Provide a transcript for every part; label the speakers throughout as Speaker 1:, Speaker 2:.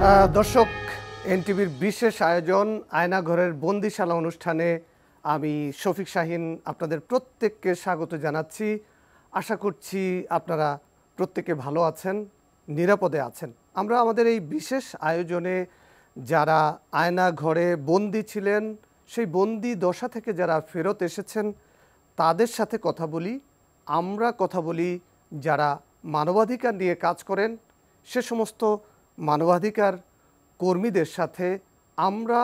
Speaker 1: দর্শক, এনটিভির বিশেষ আয়োজন আয়নাঘরের বন্দিশালা অনুষ্ঠানে আমি শফিক শাহিন আপনাদের প্রত্যেককে স্বাগত জানাচ্ছি। আশা করছি আপনারা প্রত্যেকে ভালো আছেন, নিরাপদে আছেন। আমরা আমাদের এই বিশেষ আয়োজনে যারা আয়নাঘরে বন্দি ছিলেন, সেই বন্দি দশা থেকে যারা ফেরত এসেছেন তাদের সাথে কথা বলি। আমরা কথা বলি যারা মানবাধিকার নিয়ে কাজ করেন, সে সমস্ত মানবাধিকার কর্মীদের সাথে আমরা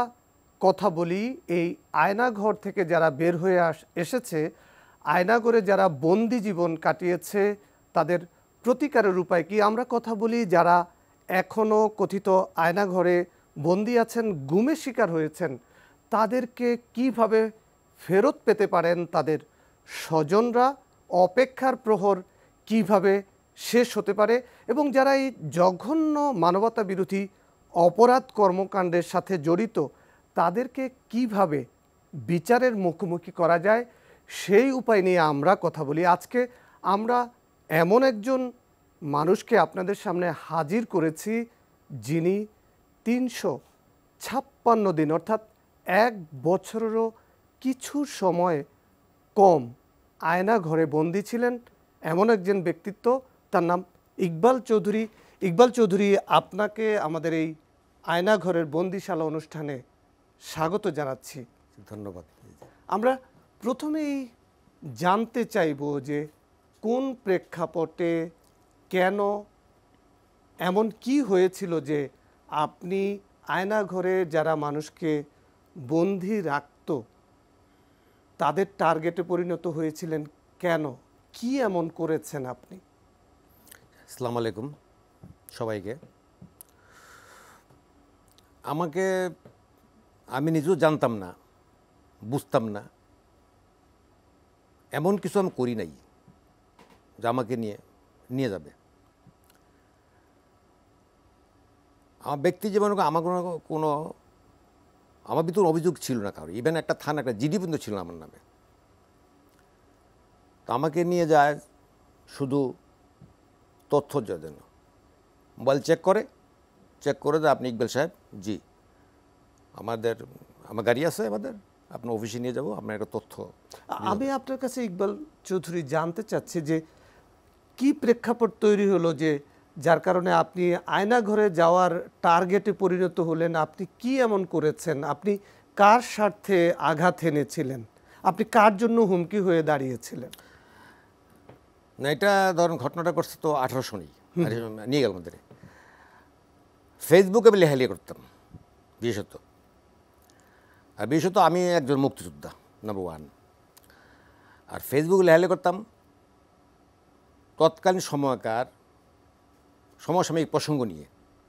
Speaker 1: কথা বলি। এই আয়নাঘর থেকে যারা বের হয়ে এসেছে, আয়নাঘরে যারা বন্দি জীবন কাটিয়েছে, তাদের প্রতিকারের উপায় কি আমরা কথা বলি। যারা এখনও কথিত আয়নাঘরে বন্দি আছেন, গুমের শিকার হয়েছেন, তাদেরকে কিভাবে ফেরত পেতে পারেন তাদের স্বজনরা, অপেক্ষার প্রহর কিভাবে শেষ হতে পারে, এবং যারা এই জঘন্য মানবতা বিরোধী অপরাধ কর্মকাণ্ডের সাথে জড়িত তাদেরকে কিভাবে বিচারের মুখোমুখি করা যায়, সেই উপায় নিয়ে আমরা কথা বলি। আজকে আমরা এমন একজন মানুষকে আপনাদের সামনে হাজির করেছি যিনি 356 দিন অর্থাৎ 1 বছরেরও কিছু সময় কম আয়নাঘরে বন্দি ছিলেন। এমন একজন ব্যক্তিত্ব, তার নাম ইকবাল চৌধুরী। ইকবাল চৌধুরী, আপনাকে আমাদের এই আয়নাঘরের বন্দিশালা অনুষ্ঠানে স্বাগত জানাচ্ছি।
Speaker 2: ধন্যবাদ।
Speaker 1: আমরা প্রথমেই জানতে চাইব যে কোন প্রেক্ষাপটে, কেন, এমন কি হয়েছিল যে আপনি আয়নাঘরে যারা মানুষকে বন্দি রাখত তাদের টার্গেটে পরিণত হয়েছিলেন, কেন, কি এমন করেছেন আপনি?
Speaker 2: আসসালামু আলাইকুম সবাইকে। আমি নিজেও জানতাম না, বুঝতাম না, এমন কিছু আমি করি নাই যে আমাকে নিয়ে যাবে। আমার ব্যক্তি জীবনে আমার ভিতরে অভিযোগ ছিল না কারো, ইভেন একটা থানা, একটা জিডি পর্যন্ত ছিল না আমার নামে। তো আমাকে নিয়ে যায় শুধু তথ্য জন্য। মোবাইল চেক করে যে আপনি ইকবাল সাহেব, জি আমার গাড়ি আছে, আপনার অফিসে নিয়ে যাব, আপনার একটা তথ্য।
Speaker 1: আমি আপনার কাছে ইকবাল চৌধুরী জানতে চাচ্ছি যে কি প্রেক্ষাপট তৈরি হলো যে যার কারণে আপনি আয়নাঘরে যাওয়ার টার্গেটে পরিণত হলেন। আপনি কি এমন করেছেন? আপনি কার স্বার্থে আঘাত এনেছিলেন? আপনি কার জন্য হুমকি হয়ে দাঁড়িয়েছিলেন?
Speaker 2: না, এটা ধরুন ঘটনাটা করছে তো 1800 নিয়ে গেল আমাদের। ফেসবুকে আমি লেখালেখি করতাম বিশেষত আমি একজন মুক্তিযোদ্ধা নাম্বার 1। আর ফেসবুকে লেখালেখি করতাম তৎকালীন সমসাময়িক প্রসঙ্গ নিয়ে,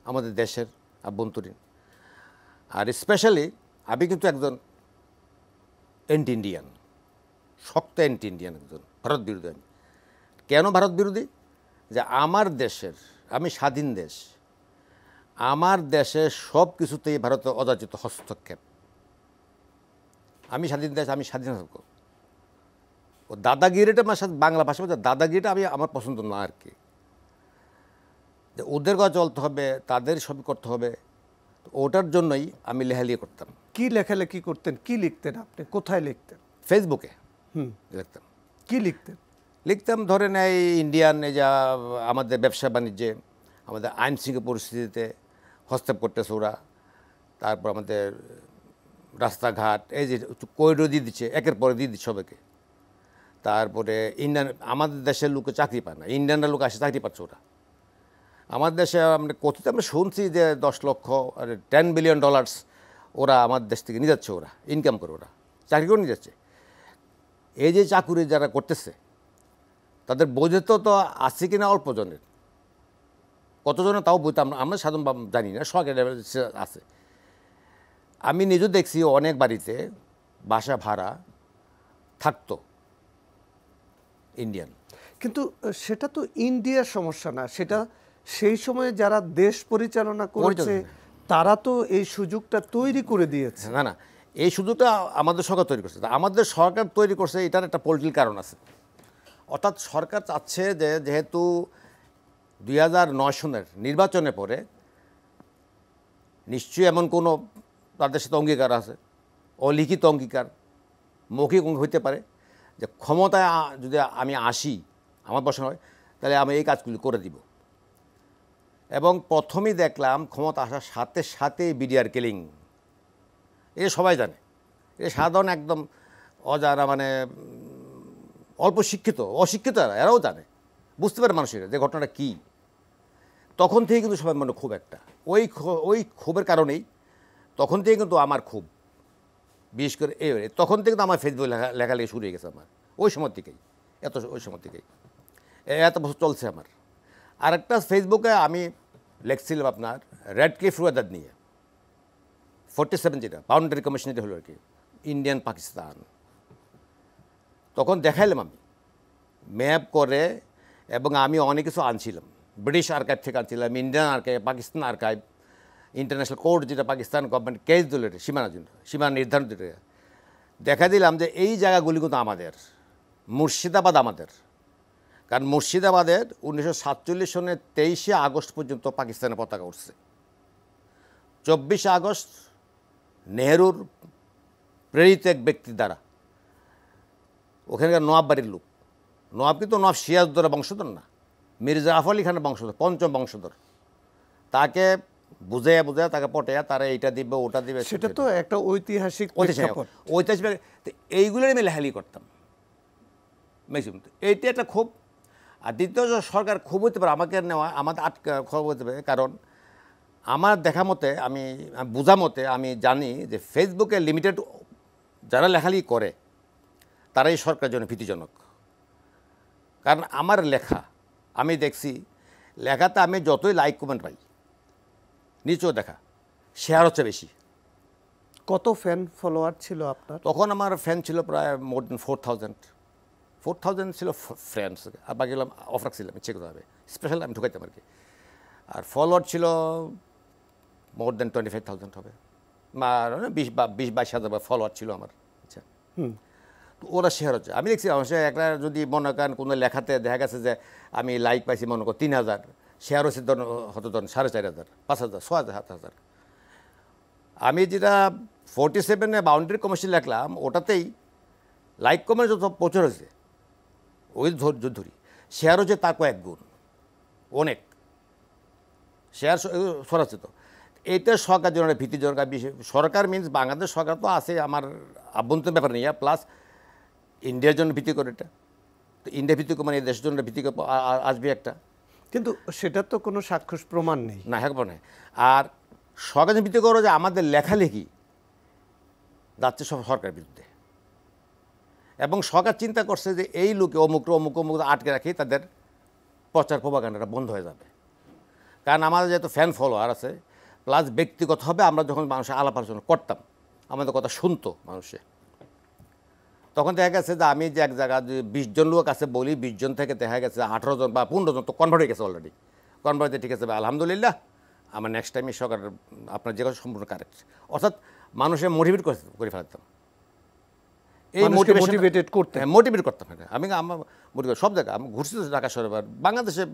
Speaker 2: আমাদের দেশের আভ্যন্তরীণ। আর স্পেশালি আমি কিন্তু একজন অ্যান্টি ইন্ডিয়ান, শক্ত অ্যান্টি ইন্ডিয়ান, একজন ভারত বিরোধী। আমি কেন ভারত বিরোধী? যে আমার দেশের, আমি স্বাধীন দেশ, আমার দেশের সব কিছুতেই ভারতের অযাচিত হস্তক্ষেপ। আমি স্বাধীন দেশ, আমি স্বাধীন থাকবো। ও দাদাগিরিটা আমার সাথে বাংলা ভাষা বলতে, দাদাগিরিটা আমার পছন্দ না আর কি। যে ওদের কথা চলতে হবে, তাদের সব করতে হবে, ওটার জন্যই আমি লেখালেখি করতাম।
Speaker 1: কি লেখালেখি করতেন? কি লিখতেন? আপনি কোথায় লিখতেন?
Speaker 2: ফেসবুকে লিখতাম।
Speaker 1: কি
Speaker 2: লিখতাম ধরেন এই ইন্ডিয়ান, এই যা আমাদের ব্যবসা বাণিজ্যে, আমাদের আইন শৃঙ্খলা পরিস্থিতিতে হস্তক্ষেপ করতেছে ওরা। তারপর আমাদের রাস্তাঘাট, এই যে করিডোর দিয়ে দিচ্ছে, একের পরে দিয়ে দিচ্ছে সবাইকে। তারপরে আমাদের দেশের লোকে চাকরি পায় না, ইন্ডিয়ানরা লোক আসে চাকরি পাচ্ছে ওরা। আমাদের দেশে আমরা শুনছি যে 10 লক্ষ আর $10 বিলিয়ন ওরা আমাদের দেশ থেকে নিয়ে যাচ্ছে, ওরা ইনকাম করে, ওরা চাকরি করে নিয়ে যাচ্ছে। এই যে চাকুরি যারা করতেছে তাদের বোঝে তো আছে কিনা অল্প জনের, কতজনের তাও বইতে আমরা সাধারণ জানি না, সরকারি আছে। আমি নিজেও দেখছি অনেক বাড়িতে বাসা ভাড়া থাকতো ইন্ডিয়ান।
Speaker 1: কিন্তু সেটা তো ইন্ডিয়ার সমস্যা না, সেটা সেই সময়ে যারা দেশ পরিচালনা করেছে তারা তো এই সুযোগটা তৈরি করে দিয়েছে।
Speaker 2: না, এই সুযোগটা আমাদের সরকার তৈরি করছে। আমাদের সরকার তৈরি করছে, এটার একটা পলিটিক্যাল কারণ আছে। অর্থাৎ সরকার চাচ্ছে যে যেহেতু 2009 সনের নির্বাচনের পরে নিশ্চয়ই এমন কোনো তাদের সাথে অঙ্গীকার আছে, অলিখিত অঙ্গীকার, মৌখিক হইতে পারে যে ক্ষমতায় যদি আমি আসি, আমার বসানো হয়, তাহলে আমি এই কাজগুলি করে দিব। এবং প্রথমেই দেখলাম ক্ষমতা আসার সাথে সাথেই বিডিআর কিলিং, এটা সবাই জানে, এটা সাধারণ একদম অজানা, মানে অল্প শিক্ষিত অশিক্ষিত এরাও জানে, বুঝতে পারে মানুষের যে ঘটনাটা কী। তখন থেকে কিন্তু সবাই মনে খুব একটা ওই ক্ষোভের কারণেই তখন থেকে কিন্তু আমার ক্ষোভ, বিশেষ করে তখন থেকে কিন্তু আমার ফেসবুক লেখালেখি শুরু হয়ে গেছে আমার ওই সময় থেকেই, ওই সময় থেকেই এত বছর চলছে আমার। আরেকটা ফেসবুকে আমি লিখছিলাম আপনার রেডক্লিফ ওয়েদার নিয়ে, 47 যেটা বাউন্ডারি কমিশন, যেটা হলো আর কি ইন্ডিয়ান পাকিস্তান। তখন দেখাইলাম আমি ম্যাপ করে, এবং আমি অনেক কিছু আনছিলাম, ব্রিটিশ আর্কাইভ থেকে আনছিলাম, Indian archive, Pakistan archive, international court যেটা পাকিস্তান গভর্নমেন্ট কেস দিল সীমানার জন্য, সীমানা নির্ধারণ দিল, দেখা দিলাম যে এই জায়গাগুলি কিন্তু আমাদের, মুর্শিদাবাদ আমাদের। কারণ মুর্শিদাবাদের 1947 সনের 23শে আগস্ট পর্যন্ত পাকিস্তানের পতাকা উঠছে। 24শে আগস্ট নেহরুর প্রেরিত এক ব্যক্তির দ্বারা, ওখানকার নওয়াব বাড়ির লোক, নওয়াব কিন্তু নওয়াব সিরাজউদ্দৌলার বংশধর না, মির্জা আফ আলী খানের বংশধর, পঞ্চম বংশধর। তাকে বুঝাইয়া তাকে পটাইয়া তারা এইটা দিবে ওটা দিবে,
Speaker 1: সেটা তো একটা ঐতিহাসিক
Speaker 2: ঐতিহাসিক। এইগুলোর আমি লেখালি করতাম ম্যাক্সিমাম। এইটা একটা খুব। আর দ্বিতীয় সরকার খুব হতে পারে আমাকে নেওয়া, আমাদের আটকা খবর হতে পারে, কারণ আমার দেখা মতে, আমি বোঝা মতে আমি জানি যে ফেসবুকে লিমিটেড যারা লেখালেখি করে তারাই সরকারের জন্য ভীতিজনক। কারণ আমার লেখা আমি দেখছি, লেখাতে আমি যতই লাইক কমেন্ট পাই, নিচেও দেখা শেয়ার হচ্ছে বেশি।
Speaker 1: কত ফ্যান ফলোয়ার ছিল আপনার
Speaker 2: তখন? আমার ফ্যান ছিল প্রায় মোর দেন 4,000 ছিল ফ্রেন্ডস, আর বাকি গেলাম অফ রাখছিলাম, ইচ্ছে করতে হবে স্পেশাল আমি ঢুকাইতাম আর কি। আর ফলোয়ার ছিল মোর দেন 25,000 হবে, 20-22,000 ফলোয়ার ছিল আমার। আচ্ছা, তো ওরা শেয়ার হচ্ছে। আমি দেখছি একটা যদি মনে করেন কোনো লেখাতে দেখা গেছে যে আমি লাইক পাইছি মনে কর 3,000, শেয়ার হচ্ছে হয়তো 4,500, 5,000, 6,000, 7,000। আমি যেটা 47-এ বাউন্ডারি কমিশন লিখলাম, ওটাতেই লাইক কমেন্ট যত প্রচার হয়েছে, ওই ধরি শেয়ার হচ্ছে তার কয়েক গুণ, অনেক শেয়ার সরাচ্ছে। তো এটা সরকার জন্য ভীতিজনক বিষয়। সরকার মিনস বাংলাদেশ সরকার তো আছে আমার আভ্যন্তরীণ ব্যাপার নিয়ে, প্লাস ইন্ডিয়ার জন্য ভিত্তি করে এটা, তো ইন্ডিয়া ভিত্তিক মানে দেশের জন্য ভিত্তি করে আসবে একটা,
Speaker 1: কিন্তু সেটা তো কোনো সাক্ষ্য প্রমাণ নেই
Speaker 2: না, হ্যাঁ নয়। আর সরকার ভিত্তি করো যে আমাদের লেখালেখি যাচ্ছে সব সরকারের বিরুদ্ধে, এবং সরকার চিন্তা করছে যে এই লোকে অমুক আটকে রাখি তাদের প্রচার প্রপাগান্ডাটা বন্ধ হয়ে যাবে। কারণ আমাদের যেহেতু ফ্যান ফলোয়ার আছে, প্লাস ব্যক্তিগতভাবে আমরা যখন মানুষের আলাপ আলোচনা করতাম, আমাদের কথা শুনতো মানুষে, তখন দেখা গেছে যে আমি যে এক জায়গা 20 জন লোক কাছে বলি, 20 জন থেকে দেখা গেছে 18 জন বা 15 জন তো কনভার্ট হয়ে গেছে অলরেডি। কনভার্ট হয়ে ঠিক আছে আলহামদুলিল্লাহ, আমার নেক্সট টাইমে সরকার আপনার যে কথা সম্পূর্ণ কারেক্ট। অর্থাৎ মানুষের মোটিভেট করে ফেলতাম, এই মোটিভেট করতাম। আমি আমার মোটিভেট সব জায়গায় আমি ঘুরছি, ঢাকা শহরে, বাংলাদেশে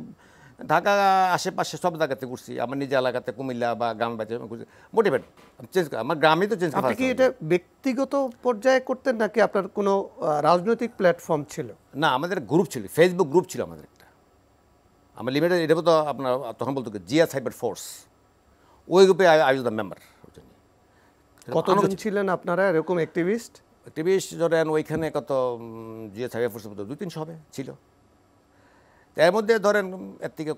Speaker 2: ঢাকা আশেপাশে সব জায়গাতে ঘুরছি, আমার নিজের এলাকাতে কুমিল্লা বা গ্রাম বাড়িতে ঘুরছি। মোটিভেট চেঞ্জ, আমার গ্রামে তো চেঞ্জ।
Speaker 1: আপনি কি এটা ব্যক্তিগত পর্যায়ে করতেন নাকি আপনার কোনো রাজনৈতিক প্ল্যাটফর্ম ছিল?
Speaker 2: না, আমাদের গ্রুপ ছিল, ফেসবুক গ্রুপ ছিল আমাদের একটা, আমার লিমিটেড। এটা তো আপনার তখন বলতো জিয়া সাইবার ফোর্স, ওই গ্রুপে আই ওয়াজ দ্য মেম্বার।
Speaker 1: কতজন ছিলেন আপনারা এরকম অ্যাক্টিভিস্ট?
Speaker 2: ধরেন ওইখানে কত জিয়া সাইবার ফোর্সের মতো 2-300 হবে ছিল। এর মধ্যে ধরেন এর থেকে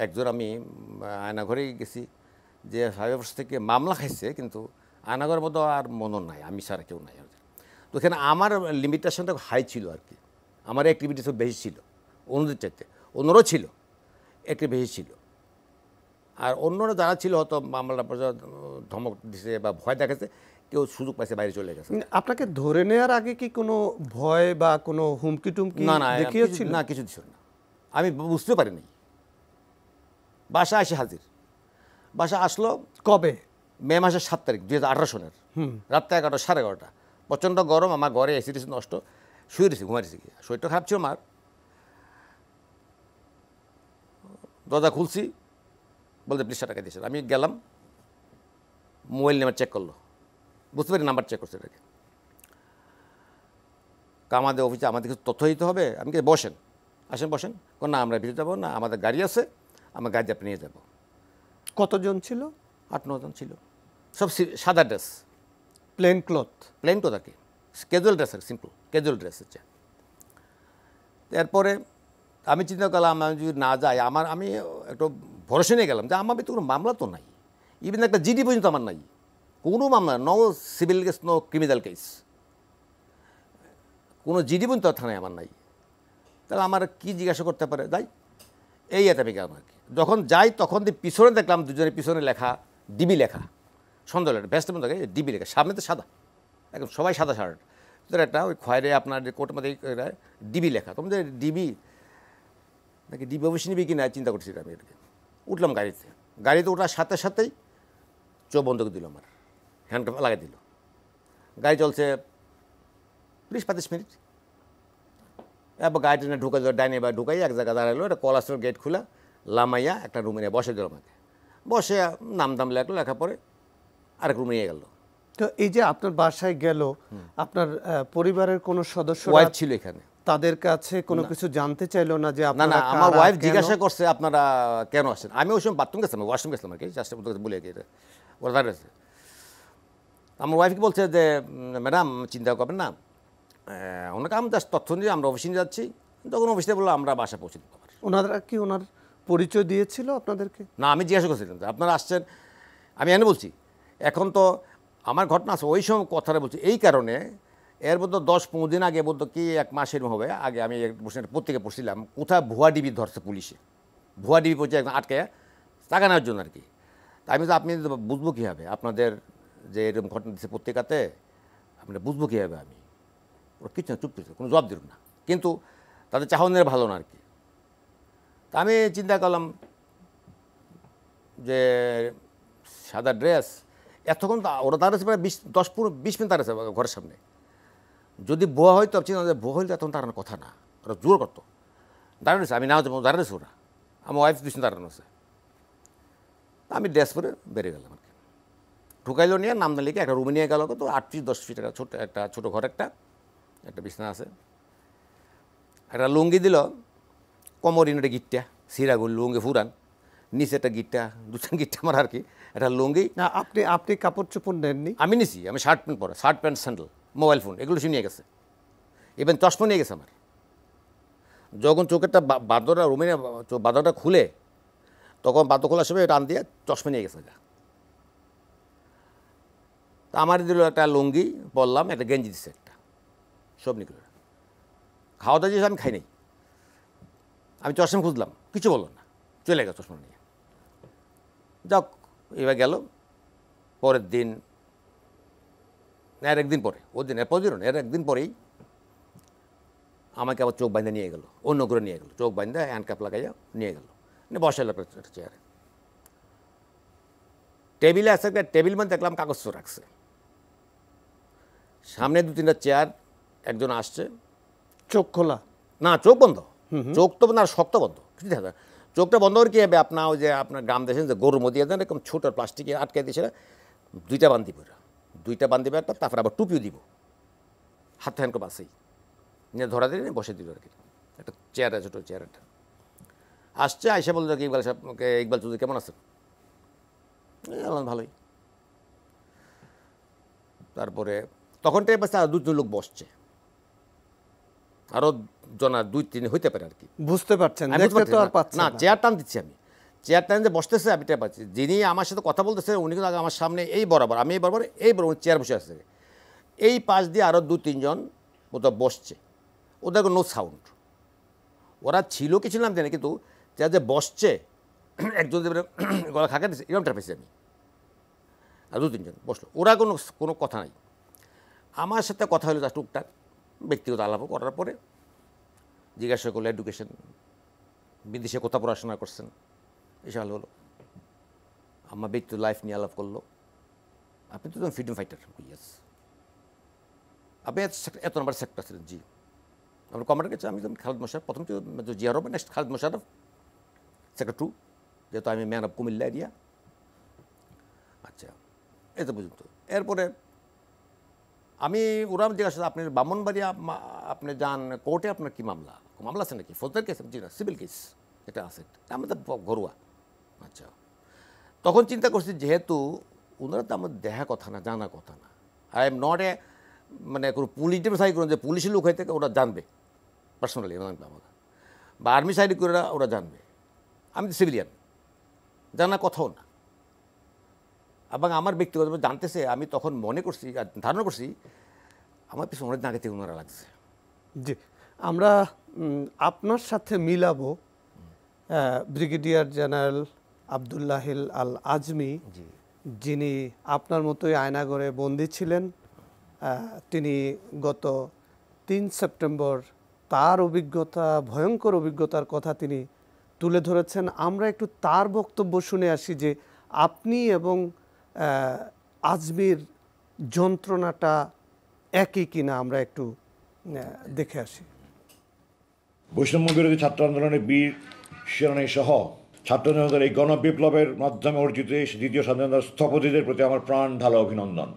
Speaker 2: একজন আমি আয়নাঘরেই গেছি, যে সাইবার ফোর্স থেকে মামলা খাইছে, কিন্তু আয়নাঘরের মতো আর মনন নাই, আমি ছাড়া কেউ নাই। তো এখানে আমার লিমিটেশনটা হাই ছিল আর কি, আমার অ্যাক্টিভিটিস বেশি ছিল অন্যদের চাইতে, অন্যরাও ছিল একটু বেশি ছিল। আর অন্যরা যারা ছিল হয়তো মামলাটা ধমক দিছে বা ভয় দেখাচ্ছে, কেউ সুযোগ পাইছে বাইরে চলে গেছে।
Speaker 1: আপনাকে ধরে নেওয়ার আগে কি কোনো ভয় বা কোনো হুমকি টুমকি দেখিয়েছিল?
Speaker 2: না, কিছু ছিল না, আমি বুঝতে পারিনি। বাসা এসে হাজির, বাসা আসলো
Speaker 1: কবে?
Speaker 2: মে মাসের 7 তারিখ 2018 সনের রাত 11টা 11:30। প্রচণ্ড গরম, আমার ঘরে এসি নষ্ট, শুয়ে দিয়েছি, ঘুমাইছি। শরীরটা খারাপ ছিল আমার। দরজা খুলছি, বলতে প্লিজ টাকা দিয়েছেন। আমি গেলাম, মোবাইল নাম্বার চেক করলো, বুঝতে পারি নাম্বার চেক করছে এটাকে। আমাদের অফিসে আমাদের কিছু তথ্য দিতে হবে। আমি কি বসেন, আসেন বসেন। না আমরা ভিতরে যাবো না, আমাদের গাড়ি আছে, আমার গাড়ি আপনি নিয়ে যাবো।
Speaker 1: কতজন ছিল?
Speaker 2: 8-9 জন ছিল, সব সাদা ড্রেস,
Speaker 1: প্লেন ক্লথ।
Speaker 2: প্লেন তো থাকে, ক্যাজুয়াল ড্রেস আর সিম্পল ক্যাজুয়াল ড্রেস হচ্ছে। এরপরে আমি চিন্তা করলাম আমি যদি না যাই, আমি একটু ভরসা নিয়ে গেলাম যে আমার ভিতরে কোনো মামলা তো নাই, ইভেন একটা জিডি পর্যন্ত আমার নাই, কোনো মামলা, no civil case, no criminal case, কোনো জিডি পর্যন্ত থানায় আমার নাই। তাহলে আমার কি জিজ্ঞাসা করতে পারে, যাই এই আমি গেলাম আর কি। যখন যাই তখন পিছনে দেখলাম দুজনের পিছনে লেখা ডিবি লেখা, সন্দেহ লেখা, ব্যস্ত মধ্যে ডিবি লেখা, সামনে তো সাদা, একদম সবাই সাদা শার্ট, ভিতরে একটা ওই খয়েরে আপনার কোর্টের মধ্যে ডিবি লেখা। তোমাদের ডিবি নাকি ডিবি অফিস নিবি কি না চিন্তা করছি আমি এটাকে। উঠলাম গাড়িতে ওঠার সাথে সাথেই চোখ বন্ধ করে দিল, আমার হ্যান্ডকাপ লাগাই দিল। গাড়ি চলছে 20-25 মিনিট। এবার গাড়ি টেনে ঢুকে দিল, ডাইনে বা ঢুকাই এক জায়গায় দাঁড়ালো, একটা কলাস্টোর গেট খোলা, লামাইয়া একটা রুমে নিয়ে বসে দিল আমাকে। বসে নাম দাম লেখলো, লেখা পরে আরেক রুমে নিয়ে গেল।
Speaker 1: তো এই যে আপনার বাসায় গেল, আপনার পরিবারের কোনো সদস্য
Speaker 2: ওয়াইফ ছিল এখানে,
Speaker 1: তাদের কাছে কোনো কিছু জানতে চাইলো না যে
Speaker 2: না
Speaker 1: আপনারা
Speaker 2: না, আমার
Speaker 1: কারা,
Speaker 2: ওয়াইফ
Speaker 1: কেন?
Speaker 2: জিজ্ঞাসা করছে আপনারা কেন আসছেন। আমি ওই সময় বাথরুম গেছিলাম, ওয়াশরুম গেছিলাম আর কি, জাস্ট বলে গিয়ে ওরা দাঁড়িয়েছে। আমার ওয়াইফকে বলছে যে ম্যাডাম চিন্তা করবেন না, ওনাকে আমি জাস্ট তথ্য নিয়ে আমরা অফিসে নিয়ে যাচ্ছি। তখন অফিসে বললো আমরা বাসা পৌঁছে দিতে পারি।
Speaker 1: ওনারা কি ওনার পরিচয় দিয়েছিল আপনাদেরকে?
Speaker 2: না, আমি জিজ্ঞাসা করছিলাম যে আপনারা আসছেন, আমি এনে বলছি। এখন তো আমার ঘটনা আছে, ওই সময় কথাটা বলছি এই কারণে, এর মধ্যে 10-15 দিন আগে বলতো কি 1 মাস এরকম হবে আগে, আমি একটা পত্রিকা পড়ছিলাম কোথায় ভুয়া ডিবি ধরছে পুলিশে, ভুয়া ডিবি পড়ছে একদম আটকে টাকা নেওয়ার জন্য আর কি। তা আমি তো আপনি বুঝবো কীভাবে আপনাদের যে এরকম ঘটনা দিচ্ছে পত্রিকাতে, আপনি বুঝবো কীভাবে? আমি ওরা কিছু না, চুপ করছে, কোনো জবাব দিল না। কিন্তু তাদের চাহনের ভালো না আর কি। তা আমি চিন্তা করলাম যে সাদা ড্রেস, এতক্ষণ ওরা দাঁড়াচ্ছে প্রায় 10-20 মিনিট দাঁড়াচ্ছে ঘরের সামনে। যদি ভুয়া হয় তো চিন্তা ভুয়া হইলে তখন দাঁড়ানোর কথা না, ওরা জোর করতো। দাঁড়ানোছে, আমি না দাঁড়ানোছে ওরা, আমার ওয়াইফ পিছনে দাঁড়ানো আছে। আমি ড্রেস পরে বেরিয়ে গেলাম আর কি। ঢুকাইলো নিয়ে নাম না লিখে একটা রুমে নিয়ে গেল, তো 8 ফিট 10 ফিট একটা ছোটো ঘর, একটা বিছনা আছে, একটা লুঙ্গি দিল, কোমরিন একটা গিটটা সিরাগুল লুঙ্গি ফুরান, নিচে একটা গিটটা, 2-3 গিটটা আমার আর কি, একটা লুঙ্গি।
Speaker 1: না আপনি কাপড় চোপড় নেননি?
Speaker 2: আমি নিছি, আমি শার্ট প্যান্ট পরা, shirt pant sandal, mobile phone এগুলো সে নিয়ে গেছে, ইভেন চশমা নিয়ে গেছে আমার। যখন চোখেরটা বাদরটা রুমে বাদরটা খুলে, তখন বাদ খোলার সময় টান দিয়ে চশমা নিয়ে গেছে। তা আমার দিল একটা লুঙ্গি পরলাম, একটা গেঞ্জি দিচ্ছে একটা, সব নিকল। খাওয়া দাওয়া জিনিস আমি খাই নাই। আমি চশমা খুঁজলাম, কিছু বললো না, চলে গেল চশমা নিয়ে। যাক, এবার গেল। পরের দিন, এর একদিন পরে, ওর দিন এরপর দিন এর একদিন পরেই আমাকে আবার চোখ বাঁধে নিয়ে গেল, অন্য করে নিয়ে গেল, চোখ বাঁধে হ্যান্ডকাপ লাগাইয়া নিয়ে গেল, বসাইল একটা চেয়ারে। টেবিলে আছে, একটা টেবিল মধ্যে দেখলাম কাগজ রাখছে, সামনে 2-3টা চেয়ার, একজন আসছে,
Speaker 1: চোখ খোলা?
Speaker 2: না, চোখ বন্ধ, চোখ তো না, শক্ত বন্ধ, কিছু দেখা, চোখটা বন্ধ করে কী হবে, আপনার ওই যে আপনার গ্রাম দেখেন যে গরুর মধ্যে দেন এরকম ছোটো প্লাস্টিকে আটকে দিয়েছিল, 2টা বান্দি পরে, 2টা বান্দিবে একটা, তারপরে আবার টুপিও দিব, হাত হ্যান্ডকাপ আছেই, নিয়ে ধরা দিয়ে বসে দিল আর কি, একটা চেয়ার, ছোটো চেয়ার একটা। আসছে, আইসা বললো কি ইকবাল সাহেব, ইকবাল চৌধুরী কেমন আছেন? আল্লাহ ভালোই। তারপরে তখন টের পাচ্ছে আর 2-3 লোক বসছে, আরও জনা 2-3 হইতে পারে আর কি।
Speaker 1: বুঝতে পারছেন?
Speaker 2: আমি
Speaker 1: দেখতে তো আর পাচ্ছেন
Speaker 2: না,
Speaker 1: না।
Speaker 2: চেয়ার টান দিচ্ছি আমি, চেয়ার টান যে বসতেছে আমি টের পাচ্ছি। যিনি আমার সাথে কথা বলতেছে উনি কিন্তু আগে আমার সামনে এই বরাবর, আমি এই বরাবর চেয়ার বসে আসছে, এই পাশ দিয়ে আরও 2-3 জন কোথাও বসছে, ওদের নো সাউন্ড। ওরা ছিল কিছু নাম জানি, কিন্তু যারা যে বসছে একজন গলা খাকা দিচ্ছে, এরকম পেয়েছি আমি। আর 2-3 জন বসলো, ওরা কোনো কথা নাই। আমার সাথে কথা হলো যা টুকটাক ব্যক্তিগত আলাপ করার পরে জিজ্ঞাসা করলো এডুকেশন, বিদেশে কোথাও পড়াশোনা করছেন, এসব হলো। আমার ব্যক্তিগত লাইফ নিয়ে আলাপ করলো। আপনি তো ফ্রিডম ফাইটার? ইয়েস। আপনি এত নম্বর সেক্টর ছিলেন? জি। আপনার কমান্ডার গেছে? আমি খালেদ মোশাররফ, প্রথম তো জিয়া রহমান, নেক্সট খালেদ মোশাররফ, সেক্টর 2। যেহেতু আমি ম্যান অফ কুমিল্লা এরিয়া। আচ্ছা, এত পর্যন্ত। এরপরে আমি ওরা জিজ্ঞাসা, আপনি ব্রাহ্মণবাড়িয়া আপনি যান কোর্টে, আপনার কি মামলা মামলা আছে নাকি? ফৌজদারি কেস? জি না, সিভিল কেস এটা আছে, আমাদের ঘরোয়া। আচ্ছা, তখন চিন্তা করছি যেহেতু ওনারা তো আমার দেখা কথা না, জানা কথা না, আই এম নট এ মানে কোনো পুলিশ সাইড করুন যে পুলিশের লোক হয়ে থেকে ওরা জানবে পার্সোনালি আমাকে, বা আর্মি সাইড করে ওরা জানবে, আমি তো সিভিলিয়ান, জানা কথাও না। এবং আমার ব্যক্তিগতভাবে জানতেছে, আমি তখন মনে করছি আর ধারণা করছি আমার পিছনে অনেক আগে থেকে ওনারা লাগছে।
Speaker 1: জি, আমরা আপনার সাথে মিলাবো ব্রিগেডিয়ার জেনারেল আবদুল্লাহিল আল আজমি, যিনি আপনার মতোই আয়নাগরে বন্দী ছিলেন। তিনি গত 3 সেপ্টেম্বর তার অভিজ্ঞতা, ভয়ঙ্কর অভিজ্ঞতার কথা তিনি তুলে ধরেছেন। আমরা একটু তার বক্তব্য শুনে আসি যে আপনি এবং আজমির যন্ত্রণাটা একই কিনা, আমরা একটু দেখে আসি।
Speaker 3: বৈষম্য বিরোধী ছাত্র আন্দোলনের বীর সেনানী সহ ছাত্র জনতার এই গণবিপ্লবের মাধ্যমে অর্জিত দ্বিতীয় স্বাধীনতার স্থপতিদের প্রতি আমার প্রাণ ঢালা অভিনন্দন।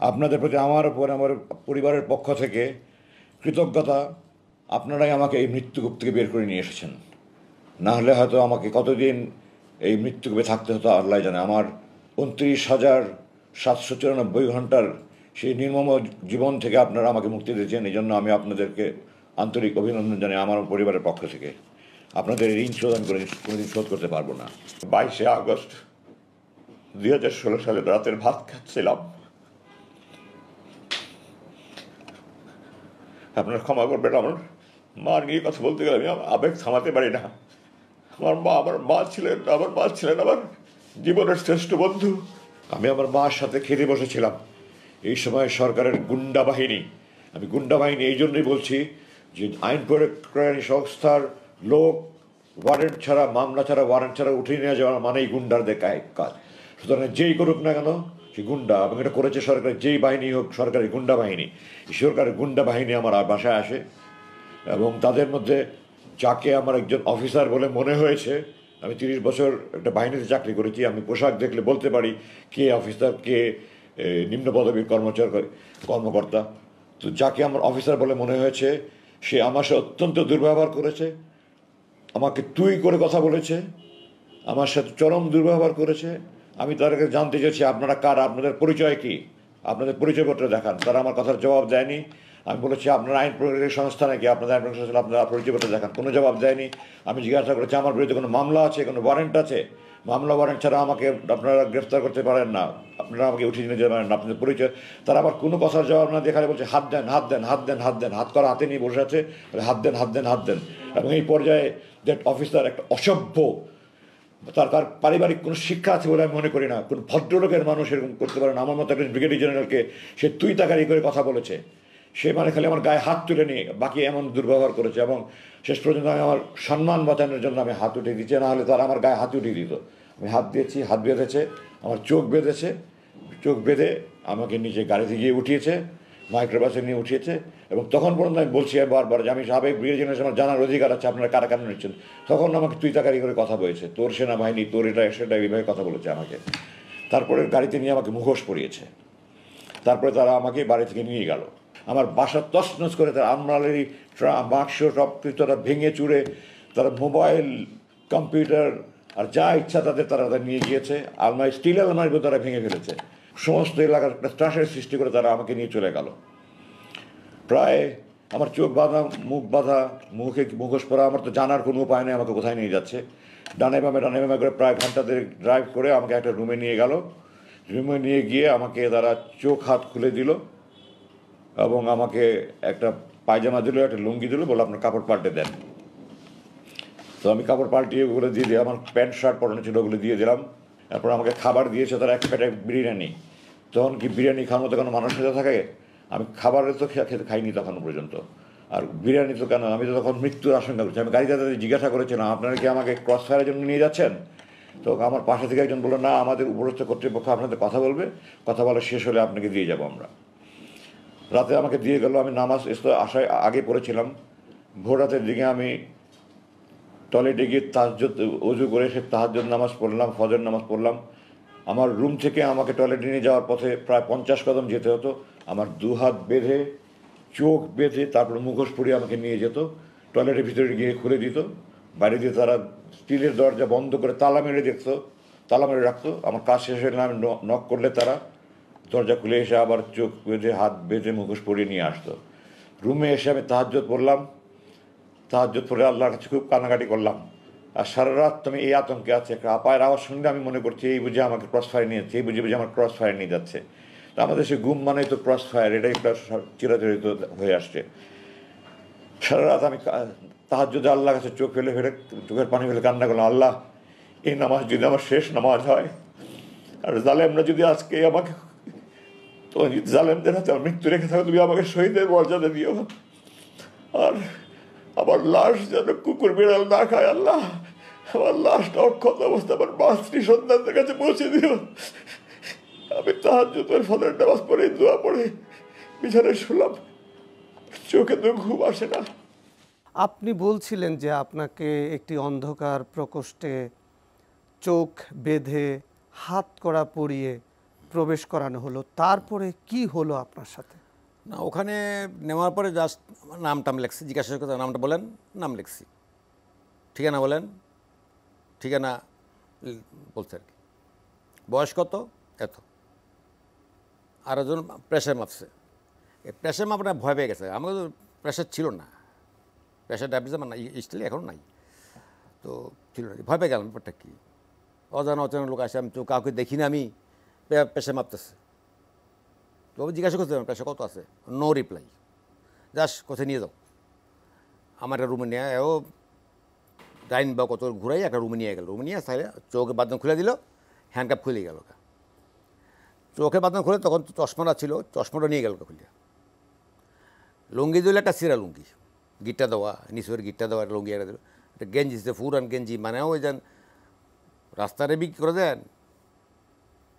Speaker 3: আপনাদের প্রতি আমার পরিবারের পক্ষ থেকে কৃতজ্ঞতা। আপনারাই আমাকে এই মৃত্যুকূপ থেকে বের করে নিয়ে এসেছেন, না হলে হয়তো আমাকে কতদিন এই মৃত্যুকূপে থাকতে হতো আল্লাহ জানে। আমার 29,794 ঘন্টার সেই নির্মম জীবন থেকে আপনারা আমাকে মুক্তি দিয়েছেন, এই জন্য আমি আপনাদেরকে আন্তরিক অভিনন্দন জানাই আমার পরিবারের পক্ষ থেকে। আপনাদের ঋণ শোধন করে কোনোদিন শোধ করতে পারবো না। 22শে আগস্ট 2016 সালে রাতের ভাত খাচ্ছিলাম। আপনারা ক্ষমা করবেন, আমার মা নিয়ে কথা বলতে গেলে আমি আবেগ থামাতে পারি না। আমার মা ছিলেন আমার জীবনের শ্রেষ্ঠ বন্ধু। আমি আমার মার সাথে খেতে বসেছিলাম। এই সময় সরকারের গুন্ডা বাহিনী, আমি গুন্ডা বাহিনী এই জন্যই বলছি যে আইন প্রয়োগকারী সংস্থার লোক ওয়ারেন্ট ছাড়া, মামলা ছাড়া, ওয়ারেন্ট ছাড়া উঠিয়ে নিয়ে যাওয়া মানেই গুন্ডারদের কাজ। সুতরাং যেই করুক না কেন সে গুন্ডা, এবং এটা করেছে সরকারের যেই বাহিনী হোক, সরকারি গুন্ডা বাহিনী। সরকারের গুন্ডা বাহিনী আমার বাসায় আসে এবং তাদের মধ্যে যাকে আমার একজন অফিসার বলে মনে হয়েছে, আমি 30 বছর একটা বাহিনীতে চাকরি করেছি, আমি পোশাক দেখলে বলতে পারি কে অফিসার কে নিম্ন পদবীর কর্মকর্তা। তো যাকে আমার অফিসার বলে মনে হয়েছে সে আমার সাথে অত্যন্ত দুর্ব্যবহার করেছে, আমাকে তুই করে কথা বলেছে, আমার সাথে চরম দুর্ব্যবহার করেছে। আমি তার কাছে জানতে চেয়েছি আপনারা কারা, আপনাদের পরিচয় কি, আপনাদের পরিচয়পত্র দেখান। তারা আমার কথার জবাব দেয়নি। আমি বলেছি আপনার আইন প্রয়োগকারী সংস্থা নাকি, আপনাদের আইন প্রয়োগ সংস্থা, আপনারা পরিচয়পত্র দেখান। কোনো জবাব দেয়নি। আমি জিজ্ঞাসা করেছি আমার বিরুদ্ধে কোনো মামলা আছে, কোনো ওয়ারেন্ট আছে? মামলা ওয়ারেন্ট ছাড়া আমাকে আপনারা গ্রেফতার করতে পারেন না, আপনারা আমাকে উঠিয়ে নিয়ে যেতে পারেন না, আপনাদের পরিচয়। তারা আবার কোনো কথার জবাব না দেখালে বলছে হাত দেন, হাত দেন, হাত দেন, হাত দেন, হাত করা হাতে নিয়ে বসে আছে, হাত দেন, হাত দেন, হাত দেন। এবং এই পর্যায়ে দ্যাট অফিসার একটা অসভ্য, তার পারিবারিক কোনো শিক্ষা আছে বলে আমি মনে করি না। কোনো ভদ্রলোকের মানুষ এরকম করতে পারে না। আমার মতো একজন ব্রিগেডিয়ার জেনারেলকে সে তুই তাকারি করে কথা বলেছে, সে মানে খালি আমার গায়ে হাত তুলে নিয়ে বাকি এমন দুর্ব্যবহার করেছে। এবং শেষ পর্যন্ত আমি আমার সম্মান বাঁচানোর জন্য আমি হাত উঠিয়ে দিচ্ছি, না হলে তারা আমার গায়ে হাত উঠিয়ে দিত। আমি হাত দিয়েছি, হাত বেঁধেছে, আমার চোখ বেঁধেছে, চোখ বেঁধে আমাকে নিচে গাড়িতে গিয়ে উঠিয়েছে, মাইক্রোবাসে নিয়ে উঠিয়েছে। এবং তখন পর্যন্ত আমি বলছি বারবার যে আমি সাবেক ব্রিগেডিয়ার জেনারেল, আমার জানার অধিকার আছে আপনারা কারা কারা নিচ্ছেন। তখন আমাকে তুই তাকারি করে কথা বলেছে, তোর সেনাবাহিনী, তোর এটা সেটা, এইভাবে কথা বলেছে আমাকে। তারপরে গাড়িতে নিয়ে আমাকে মুখোশ পরিয়েছে। তারপরে তারা আমাকে বাড়ি থেকে নিয়ে গেল, আমার বাসা তছনছ করে তারা আলমারি বাক্স সব কিছু তারা ভেঙে চুরে, তারা মোবাইল, কম্পিউটার আর যা ইচ্ছা তাদের তারা নিয়ে গিয়েছে। আলমারি, স্টিল আলমারিগুলো তারা ভেঙে ফেলেছে। সমস্ত এলাকার একটা ত্রাসের সৃষ্টি করে তারা আমাকে নিয়ে চলে গেল। প্রায় আমার চোখ বাঁধা, মুখ বাঁধা, মুখোশ পরা, আমার তো জানার কোনো উপায় নেই আমাকে কোথায় নিয়ে যাচ্ছে। ডানে বামে করে প্রায় ঘন্টা ড্রাইভ করে আমাকে একটা রুমে নিয়ে গেল। রুমে নিয়ে গিয়ে আমাকে তারা চোখ হাত খুলে দিল এবং আমাকে একটা পায়জামা দিল, একটা লুঙ্গি দিল, বলে আপনার কাপড় পাল্টে দেন। তো আমি কাপড় পাল্টিয়ে ওগুলো দিয়ে দিই, আমার প্যান্ট শার্ট পরানো ছিল ওগুলো দিয়ে দিলাম। তারপর আমাকে খাবার দিয়েছে তারা, এক প্যাকেট বিরিয়ানি। তখন কি বিরিয়ানি খাওয়ার মতো কোনো মানুষ সাথে থাকে? আমি খাবারের তো খেতে খাইনি তখন পর্যন্ত, আর বিরিয়ানি তো কেন, আমি তো তখন মৃত্যুর আশঙ্কা করছি। আমি গাড়িতে তাদের জিজ্ঞাসা করেছিলাম আপনারা কি আমাকে ক্রস ফায়ারের জন্য নিয়ে যাচ্ছেন? তো আমার পাশে থেকে একজন বললো না, আমাদের উপরস্থ কর্তৃপক্ষ আপনাদের কথা বলবে, কথা বলা শেষ হলে আপনাকে দিয়ে যাবো আমরা। রাতে আমাকে দিয়ে গেল। আমি নামাজ আসায় আগে পড়েছিলাম। ভোর রাতের দিকে আমি টয়লেটে গিয়ে তাহাজ্জুদ অজু করে এসে তাহাজ্জুদ নামাজ পড়লাম, ফজর নামাজ পড়লাম। আমার রুম থেকে আমাকে টয়লেটে নিয়ে যাওয়ার পথে প্রায় 50 কদম যেতে হতো। আমার দুহাত বেঁধে, চোখ বেঁধে, তারপর মুখোশ পরিয়ে আমাকে নিয়ে যেত। টয়লেটের ভিতরে গিয়ে খুলে দিত, বাইরে দিয়ে তারা স্টিলের দরজা বন্ধ করে তালা মেরে দেখতো, তালা মেরে রাখতো। আমার কাজ শেষ হলে আমি নক করলে তারা দরজা খুলে এসে আবার চোখ বেঁধে, হাত বেঁধে, মুখোশ পরিয়ে নিয়ে আসতো। রুমে এসে আমি তাহাজ্জুদ পড়লাম। তাহাজ্জুদ পড়ে আল্লাহর কাছে খুব কান্নাকাটি করলাম। আর সারা রাত তুমি এই আতঙ্কে আছে। একটা আপায়ের আওয়াজ শুনলে আমি মনে করছি এই বুঝে আমাকে ক্রস ফায়ার নিয়ে যাচ্ছে, এই বুঝে বুঝে আমার ক্রস ফায়ার নিয়ে যাচ্ছে। তো আমাদের সে গুম মানেই তো ক্রস ফায়ার, এটাই চিরাচরিত হয়ে আসছে। সারা রাত আমি তাহাজ্জুদে আল্লাহর কাছে চোখ ফেলে ফেলে, চোখের পানি ফেলে কান্না করলাম, আল্লাহ এই নামাজ যদি আমার শেষ নামাজ হয়, আর জালেমরা যদি আজকে আমাকে, তোমার জালেমদের হাতে আমার মৃত্যু রেখে থাকো, তুমি আমাকে শহীদের মর্যাদা দিও। আর আমার লাশ যেন কুকুর বিড়াল না খায় আল্লাহ। আমার লাশটা অক্ষত অবস্থা আমার মাতৃ সন্তানদের কাছে পৌঁছে দিও। আমি তাহাজ্জুদের ফজরের নামাজ পড়ে, দোয়া পড়ে বিছানায় শুলাম, চোখে তো ঘুম আসে না।
Speaker 1: আপনি বলছিলেন যে আপনাকে একটি অন্ধকার প্রকোষ্ঠে চোখ বেঁধে হাত কড়া পরিয়ে প্রবেশ করানো হলো, তারপরে কি হলো আপনার সাথে?
Speaker 2: না, ওখানে নেওয়ার পরে জাস্ট নাম টাম লেখছি, জিজ্ঞাসা করতে নামটা বলেন, নাম লিখছি, ঠিকানা বলেন, ঠিকানা বলছে আর কি, বয়স কত, এত। আর একজন প্রেশার মাপছে। এই প্রেশার মাপটা ভয় পেয়ে গেছে। আমাকে তো প্রেশার ছিল না, প্রেশার ডায়াবেটিস আমার নাই, স্টিল এখনও নাই, তো ছিল না, ভয় পেয়ে গেলাম। ব্যাপারটা কী, অজানা অচেনা লোক আসে, আমি তো কাউকে দেখি না, আমি প্রেশার মাপতেছে। তো জিজ্ঞাসা করতে প্রেশার কত আছে, নো রিপ্লাই, জাস্ট কোথায় নিয়ে যাও। আমার একটা রুমে নিয়ে ও ডাইন বা কত ঘুরাই একটা রুমে নিয়ে গেল। রুমে নিয়ে সাইডে চোখে বাঁধন খুলে দিল, হ্যান্ডকাপ খুলে গেল। চোখে বাঁধন খুলে তখন চশমাটা ছিল, চশমাটা নিয়ে গেল খুলে। লুঙ্গি দিল, একটা সিরা লুঙ্গি, গিটটা দেওয়া, নিচের গিটটা দেওয়া, একটা লুঙ্গি একটা দিল, একটা গেঞ্জি দিচ্ছে, ফুরান গেঞ্জি, মানে ওই যেন রাস্তারে বিক্রি করে দেন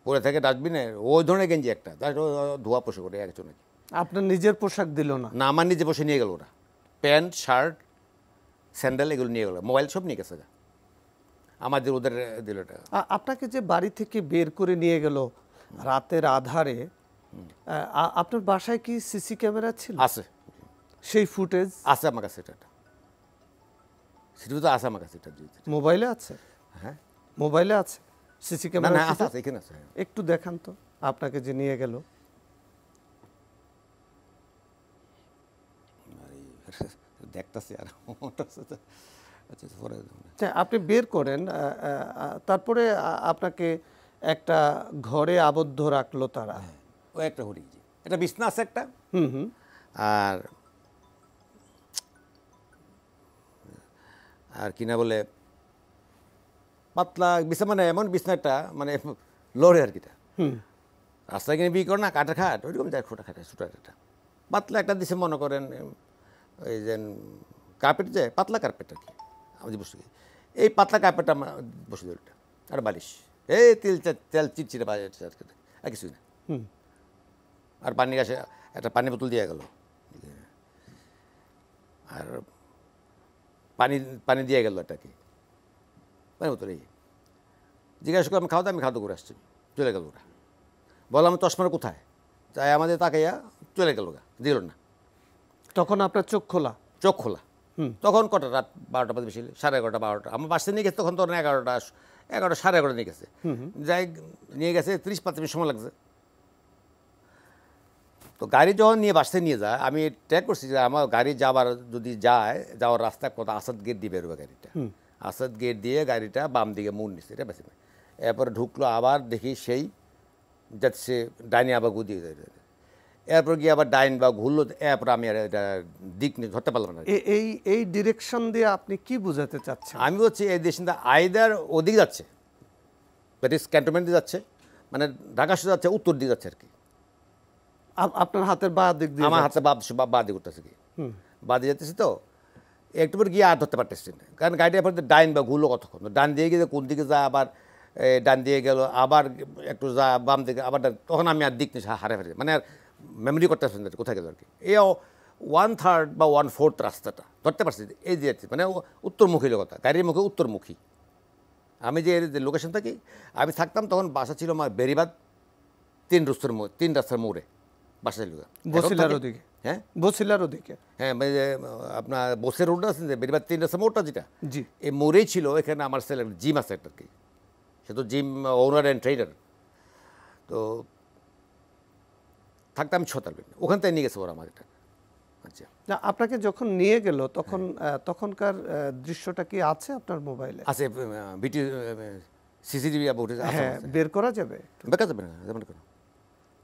Speaker 2: পরে থাকে ডাস্টবিনে, ওই ধরনের গেঞ্জি একটা, তার ধোয়া পোষে করে একজন।
Speaker 1: আপনার নিজের পোশাক দিল না?
Speaker 2: না, আমার নিজে বসে নিয়ে গেল ওরা, প্যান্ট, শার্ট, স্যান্ডেল এগুলো নিয়ে গেলো, মোবাইল সব নিয়ে গেছে। আমাদের ওদের দিল এটা।
Speaker 1: আপনাকে যে বাড়ি থেকে বের করে নিয়ে গেল রাতের আধারে, আপনার বাসায় কি সিসি ক্যামেরা ছিল?
Speaker 2: আছে,
Speaker 1: সেই ফুটেজ
Speaker 2: আছে আমার কাছে, এটা সেটা তো আছে আমার কাছে। এটা
Speaker 1: মোবাইলে আছে?
Speaker 2: হ্যাঁ,
Speaker 1: মোবাইলে আছে সিসি ক্যামেরা?
Speaker 2: আছে, এখানে আছে।
Speaker 1: একটু দেখান তো আপনাকে যে নিয়ে গেল।
Speaker 2: দেখতেছি আর
Speaker 1: আপনি বের করেন, তারপরে আপনাকে একটা ঘরে আবদ্ধ রাখলো তারা।
Speaker 2: ও একটা হরি, একটা বিছনা আছে একটা, আর আর কিনা বলে পাতলা বিছনা, মানে এমন বিছনা একটা, মানে লড়ে আর কিটা রাস্তায় কিনে বিয়ে করে না, কাঠের খাট, ওইরকম যায়, খোটা খাটে ছোটো একটা পাতলা একটা দিছে, মনে করেন ওই যে কার্পেট, যে পাতলা কার্পেট আর কি, আমি বসে এই পাতলা কার্পেটটা আমার বসে দিল, আর বালিশ, এই তেল চিটচিটে বাজে আর কিছুই না। আর পানি গাছে একটা পানি বোতল দিয়ে গেল, আর পানি দিয়ে গেল একটা কি পানি বোতল। এই জিজ্ঞাসা করে আমি খাওয়া, আমি খাওয়া করে আসছি, চলে গেল ওরা। বললাম চশমাটা কোথায়, তাই আমাদের তাকাইয়া চলে গেল, দিল না।
Speaker 1: তখন আপনার চোখ খোলা?
Speaker 2: চোখ খোলা। তখন কটা, রাত 12টা বাজে, বেশি 11:30 12টা। আমার বাসে নিয়ে গেছে তখন, তখন 11টা 11:30 নিয়ে গেছে। যাই নিয়ে গেছে 30-35 মিনিট সময় লাগছে। তো গাড়ি যখন নিয়ে বাসে নিয়ে যায়, আমি ট্র্যাক করছি যে আমার গাড়ি যদি যাওয়ার রাস্তা কত, আসাদ গেট দিয়ে বেরোবে গাড়িটা, আসাদ গেট দিয়ে গাড়িটা বাম দিকে মুড় নিচ্ছে, এটা বেশি। এরপরে ঢুকলো, আবার দেখি সেই যাচ্ছে ডাইনে, আবার গুদিয়ে যায়, এরপর গিয়ে আবার ডাইন বা ঘুরলো, এরপর আমি আর এটা দিক নিয়ে ধরতে পারলাম না।
Speaker 1: এই ডিরেকশন দিয়ে আপনি কি বোঝাতে চাচ্ছেন?
Speaker 2: আমি হচ্ছে এই দেশটা আইদার ওদিকে যাচ্ছে, দ্যাট ইজ ক্যান্টনমেন্ট দিয়ে যাচ্ছে, মানে ঢাকা শহর যাচ্ছে, উত্তর দিকে যাচ্ছে আর কি।
Speaker 1: আপনার হাতের বাঁ দিক দিয়ে?
Speaker 2: আমার হাতে বা দিকে উঠতেছে কি, বা দিয়ে যেতেছি, তো একটু পর গিয়ে আর ধরতে পারতেছি না, কারণ গাড়িটা এরপর ডাইন বা ঘুরলো কতক্ষণ, ডান দিয়ে গিয়ে কোন দিকে যায়, আবার ডান দিয়ে গেল, আবার একটু যা বাম দিকে, আবার তখন আমি আর দিক নিয়ে হারে, মানে আর মেমোরি করতে পারছেন কোথায় গেল আর কি। 1/3 বা 1/4 রাস্তাটা ধরতে পারছি, এই যে মানে উত্তরমুখী কথা, গাড়ির মুখে উত্তরমুখী। আমি যে লোকেশন থাকি, আমি থাকতাম তখন বাসা ছিল আমার বেরিবাদ 3 রাস্তার মোড়ে বাসা ছিল।
Speaker 1: বসিলার ওদিকে?
Speaker 2: হ্যাঁ,
Speaker 1: বসিলার ওদিকে।
Speaker 2: হ্যাঁ, মানে যে আপনার বসের রোড আছে যে বেরিবাদ 3 রাস্তার মোড়টা, যেটা
Speaker 1: জি।
Speaker 2: এই মোড়েই ছিল। এখানে আমার ছেলের জিম আছে একটা, কি সে তো জিম ওনার অ্যান্ড ট্রেডার। তো থাকতাম আমি ছতালবেন, ওখান থেকে নিয়ে গেছে ওরা আমার এটা। আচ্ছা,
Speaker 1: না, আপনাকে যখন নিয়ে গেল তখন তখনকার দৃশ্যটা কি আছে আপনার মোবাইলে?
Speaker 2: আছে ভিডিও, সিসিটিভি ফুটেজ আছে।
Speaker 1: হ্যাঁ, বের করা যাবে?
Speaker 2: বেকার যাবে না, যেমন কেন?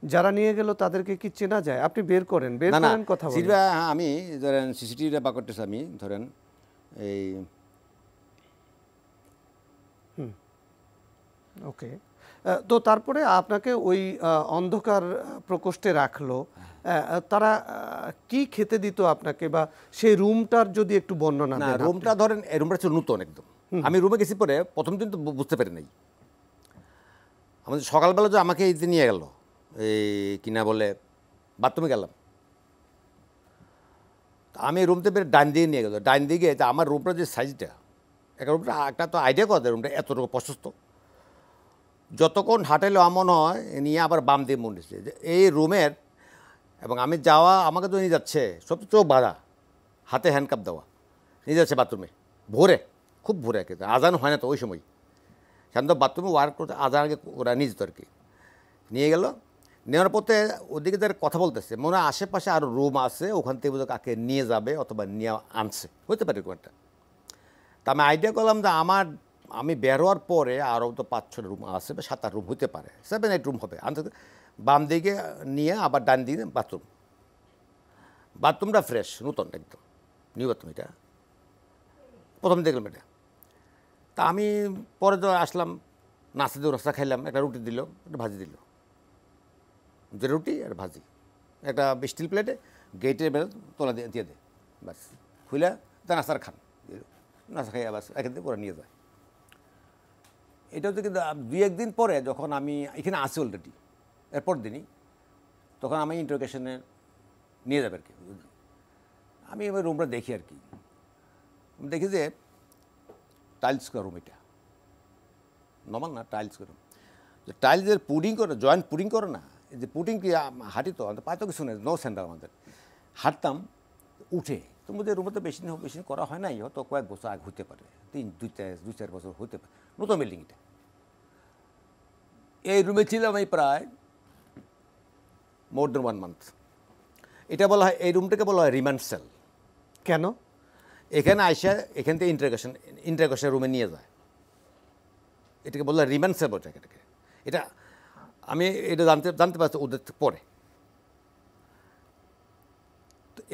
Speaker 1: যারা নিয়ে গেল তাদেরকে কি চেনা যায়? আপনি বের করেন, বের
Speaker 2: না না,
Speaker 1: করেন, কথা বলেন।
Speaker 2: সিলভা আমি ধরেন সিসিটিভিটা বা করতেছি, আমি ধরেন এই
Speaker 1: ওকে। তো তারপরে আপনাকে ওই অন্ধকার প্রকোষ্ঠে রাখলো। তারা কি খেতে দিত আপনাকে, বা সেই রুমটার যদি একটু বর্ণনা
Speaker 2: না,
Speaker 1: দেন?
Speaker 2: রুমটা ধরেন এই রুমটা ছিল নতুন একদম। আমি রুমে গেছি পরে, প্রথম দিন তো বুঝতে পারি নাই। আমাদের সকালবেলা যে আমাকে এই নিয়ে গেল, এই কিনা বলে বাথরুমে গেলাম, আমি রুমতে বের ডাইন দিকে নিয়ে গেল। ডাইন দিকে আমার রুমটা যে সাইজটা, রুমটা একটা তো আইডিয়া করা যায়, রুমটা এতটুকু প্রশস্ত। যতক্ষণ হাঁটাইলো এমন হয় নিয়ে আবার বাম দিয়ে মন দিচ্ছে যে এই রুমের, এবং আমি যাওয়া আমাকে তো নিয়ে যাচ্ছে সব চোখ বাঁধা, হাতে হ্যান্ডকাপ দেওয়া, নিয়ে যাচ্ছে বাথরুমে ভোরে, খুব ভোরে আর কি, আজান হয় না তো ওই সময়। সাধারণত বাথরুমে ওয়ার্ক করতে আজান আগে ওরা নিয়ে যেত আর কি। নিয়ে গেল, নেওয়ার পথে ওদিকে তার কথা বলতেছে, মনে হয় আশেপাশে আরও রুম আছে, ওখান থেকে বোধহয় কাকে নিয়ে যাবে অথবা নিয়ে আনছে, হতে পারে এরকম একটা। তা আমি আইডিয়া করলাম যে আমি বের হওয়ার পরে আরও তো 5-6 রুম আছে বা 7-8 রুম হতে পারে, 7-8 রুম হবে। আনতে বাম দিকে নিয়ে আবার ডান দিকে বাথরুম। বাথরুমটা ফ্রেশ, নতুন একদম, নিউ বাথরুম এটা, প্রথম দেখলাম এটা। তা আমি পরে তো আসলাম, নাস্তা দিয়ে রাস্তা খাইলাম, একটা রুটি দিল, একটা ভাজি দিল, যে রুটি আর ভাজি একটা স্টিল প্লেটে, গেটের বেলা তোলা দিয়ে দে, বাস খুলে তা নাস্তার খান, নাস্তা খাইয়া বাস এখান থেকে ওরা নিয়ে যায়। এটা হচ্ছে কিন্তু 2-1 দিন পরে যখন আমি এখানে আসি অলরেডি, এরপর দিনই তখন আমি ইন্টারোগেশনে নিয়ে যাবে আর কি। আমি এবার রুমটা দেখি আর কি, দেখি যে টাইলস করা রুম, এটা নর্মাল না, টাইলস করা। যে টাইলসের পুডিং করে, জয়েন্ট পুডিং করে না, এই যে পুডিং কি হাঁটি তো আমাদের পায় তো কিছু নেই, নো সেন্টার আমাদের, হাঁটতাম উঠে। তো আমাদের রুমে তো বেশি দিন করা হয় নাই, হয়তো কয়েক বছর আগে হতে পারে, 2-4 বছর হতে পারে, নতুন বিল্ডিং এটা। এই রুমে ছিলাম আমি প্রায় মোর দেন 1 মান্থ। এটা বলা হয়, এই রুমটাকে বলা হয় রিমান্ড সেল।
Speaker 1: কেন?
Speaker 2: এখানে আইসা এখান থেকে ইন্টারোগেশন রুমে নিয়ে যায়, এটাকে বলা হয় রিমান্ড সেল বলছে এটাকে। এটা আমি এটা জানতে পারছি ওদের পরে।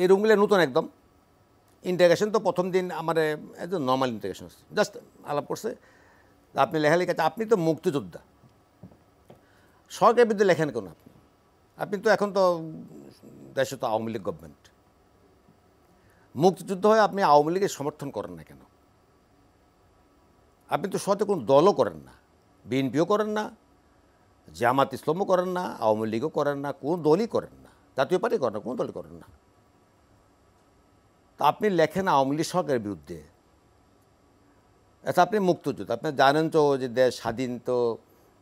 Speaker 2: এই রুমগুলো নতুন একদম। ইন্টারোগেশন তো প্রথম দিন আমার একদম নর্মাল ইন্টারোগেশন, জাস্ট আলাপ করছে, আপনি লেখালেখি আছে, আপনি তো মুক্তিযোদ্ধা, সরকারের বিরুদ্ধে লেখেন কেন আপনি? আপনি তো এখন তো দেশে তো আওয়ামী লীগ গভর্নমেন্ট, মুক্তিযুদ্ধ হয়ে আপনি আওয়ামী লীগের সমর্থন করেন না কেন? আপনি তো সাথে কোনো দলও করেন না, বিএনপিও করেন না, জামাত ইসলামও করেন না, আওয়ামী লীগও করেন না, কোনো দলই করেন না, জাতীয় পার্টি করেন না, কোনো দলই করেন না। তা আপনি লেখেন আওয়ামী লীগ সরকারের বিরুদ্ধে। আচ্ছা, আপনি মুক্তিযুদ্ধ, আপনি জানেন তো যে দেশ স্বাধীন তো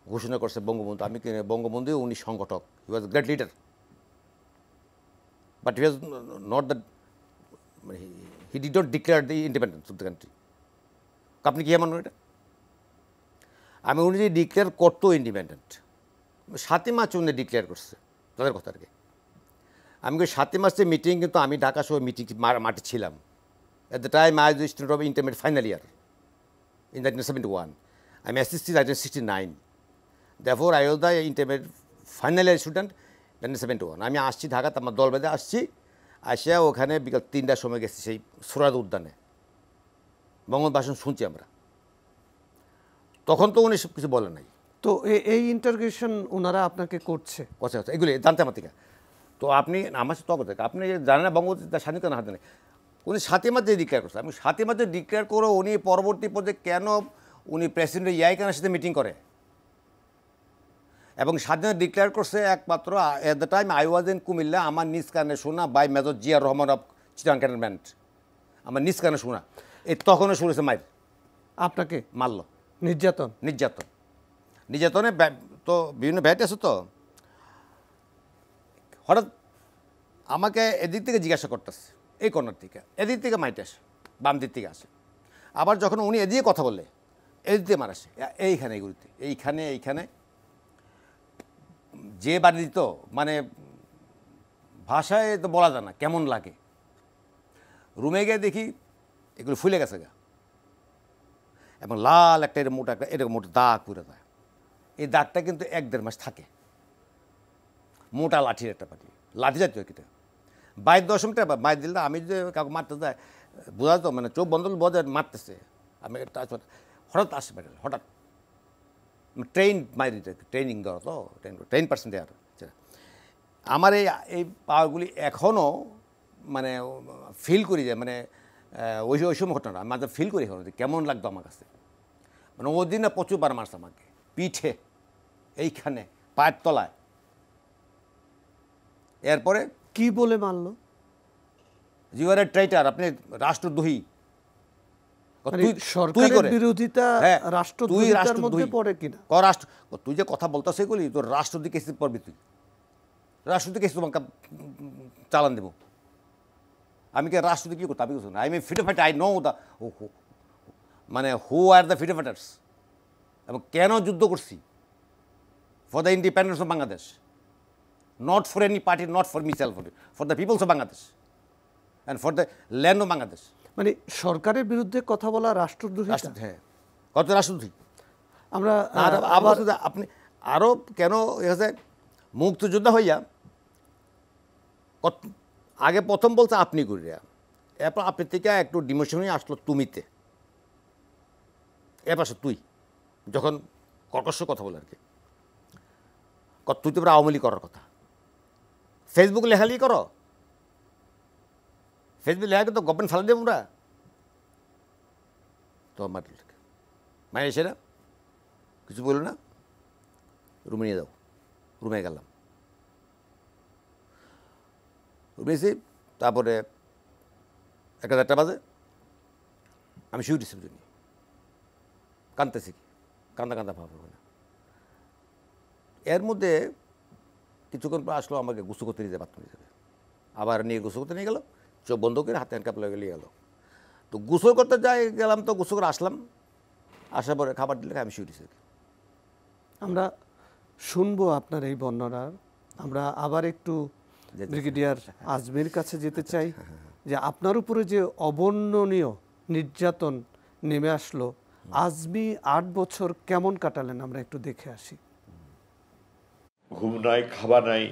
Speaker 2: ঘোষণা করছে বঙ্গবন্ধু। আমি কি বঙ্গবন্ধু উনি সংগঠক, he was great leader, but he was not the, he did not declare the independence of the country. আপনি কি এমন এটা? আমি উনি যে ডিক্লেয়ার করতো ইন্ডিপেন্ডেন্ট, 7 মার্চ উনি ডিক্লেয়ার করছে, তাদের কথা আর কি। আমি 7 মার্চের মিটিং, কিন্তু আমি ঢাকা শহর মিটিং মাঠে ছিলাম। এট the time I was student of intermediate final year in 1971. I'm assisted in 1969. Therefore, I was the intermediate final year student 1971. আমি আসছি ঢাকাতে, আমার দল বেঁধে আসছি, আসিয়া ওখানে বিকাল 3টার সময় গেছি সেই সুরাদ উদ্যানে, বঙ্গবন্ধু ভাষণ শুনছি আমরা। তখন তো উনি সব কিছু বলেন নাই।
Speaker 1: তো এই ইন্টারোগেশন ওনারা আপনাকে করছে,
Speaker 2: কথা এগুলি জানতে আমার থেকে। তো আপনি আমার সাথে তখন থেকে আপনি জানেন না বঙ্গবন্ধু স্বাধীনতা না হাতে নেই, উনি 7 মার্চে ডিক্লেয়ার করছে। আমি 7 মার্চে ডিক্লেয়ার করে উনি পরবর্তী পর্যায়ে কেন উনি প্রেসিডেন্ট ইয়াই খানের সাথে মিটিং করে, এবং স্বাধীনতা ডিক্লেয়ার করছে একমাত্র at the time I was in Comilla, আমার নিজ কানে শোনা by major Zia Rahman of Chittagong cantonment, আমার নিজ কানে শোনা। এই তখনও শুনেছে মাইর,
Speaker 1: আপনাকে
Speaker 2: মারল,
Speaker 1: নির্যাতন?
Speaker 2: নির্যাতনে তো বিভিন্ন ভ্যাট আছে। তো হঠাৎ আমাকে এদিক থেকে জিজ্ঞাসা করতেছে, এই কর্নার থেকে, এদিক থেকে মাইট আসে, বাম দিক থেকে আসে। আবার যখন উনি এদিকে কথা বললে এদিক থেকে মার আসে, এইখানে এগুলিতে, এইখানে যে বাড়ি দিত, মানে ভাষায় তো বলা যায় না কেমন লাগে। রুমে গিয়ে দেখি এগুলো ফুলে গেছে গা, এবং লাল একটা এরকম মোটা দাগ পুরো দেয়। এই দাগটা কিন্তু 1-1.5 মাস থাকে। মোটা লাঠির একটা পাটি, লাঠি জাতীয় কিটা, 22-10 টাকা বাইর দিলে আমি যে কাউকে মারতে যায় বোঝা তো, মানে চোখ বন্ধ বোঝা মারতেছে, আমি হঠাৎ আসে বেড়ে, হঠাৎ ট্রেন মারি, ট্রেনিং দেওয়া তো, 10% দেওয়ার। আমার এই পাওয়ারগুলি এখনও মানে ফিল করি যায়, মানে ওই সময় ঘটনা আমি মাঝে ফিল করি এখন কেমন লাগতো আমার কাছে। মানে ওই দিনে প্রচুরবার মারছে আমাকে, পিঠে, এইখানে, পায়ের তলায়। এরপরে
Speaker 1: কি বলে মারলো?
Speaker 2: ইউ আর এ ট্রেটার, আপনি রাষ্ট্রদ্রোহী।
Speaker 1: সরকারের বিরোধিতা রাষ্ট্রদ্রোহিতার মধ্যে পড়ে কিনা?
Speaker 2: তুই যে কথা বলতেছ এগুলি, তোর রাষ্ট্রদ্রোহী কেসে পড়বি, তুই রাষ্ট্রদ্রোহী কেসে তোমাকে চালান দেবো। আমি কি রাষ্ট্রদ্রোহী কী করতে, আমি কিছু না। I mean freedom fighter, I know the মানে who are the freedom fighters, এবং কেন যুদ্ধ করছি, for the independence of Bangladesh, not for any party, not for myself, for the peoples of Bangladesh and for the land of Bangladesh.
Speaker 1: মানে সরকারের বিরুদ্ধে কথা বলা রাষ্ট্রদ্রোহী?
Speaker 2: হ্যাঁ, কত রাষ্ট্রদ্রোহী।
Speaker 1: আমরা
Speaker 2: আবার আপনি আরও কেন হয়েছে, মুক্তিযোদ্ধা হইয়া আগে প্রথম বলছে আপনি করিয়া, এরপর আপনি থেকে একটু ডিমোশন হয়ে আসলো তুমিতে, এরপর তুই যখন কর্কশ কথা বলে আর কি, তুই তো আওয়ামী লীগ করার কথা, ফেসবুক লেখালেখি করো, ফেসবুক লেখাকে তো গভর্নমেন্ট ফেলা দেব আমরা তো, আমার মায়ের এসে না কিছু বললো না, রুমে নিয়ে যাও। রুমে গেলাম, রুমে এসে তারপরে 1-1:30 বাজে আমি শুয়ে রিসিভ জন্য কাঁদতেছি, কি কান্দা ভাব না। এর মধ্যে কিছুক্ষণ পর আসলো, আমাকে গোসল করতে নিয়ে যাবে, বাথরুমে যাবে, আবার নিয়ে গোসল করতে নিয়ে গেল, চোখ বন্ধ করে হাতে হ্যান্ডকাপ লাগিয়ে গেল। তো গোসল করতে গেলাম, তো গোসল করে আসলাম, আসার পরে খাবার দিলে আমি শুয়ে রিসিভ।
Speaker 1: আমরা শুনবো আপনার এই বর্ণনা। আমরা আবার একটু ব্রিগেডিয়ার আজমির কাছে যেতে চাই, যে আপনার উপরে যে অবর্ণনীয় নির্যাতন নেমে আসলো, আজমি 8 বছর কেমন কাটালেন আমরা একটু দেখে আসি।
Speaker 3: ঘুম নাই, খাবার নাই,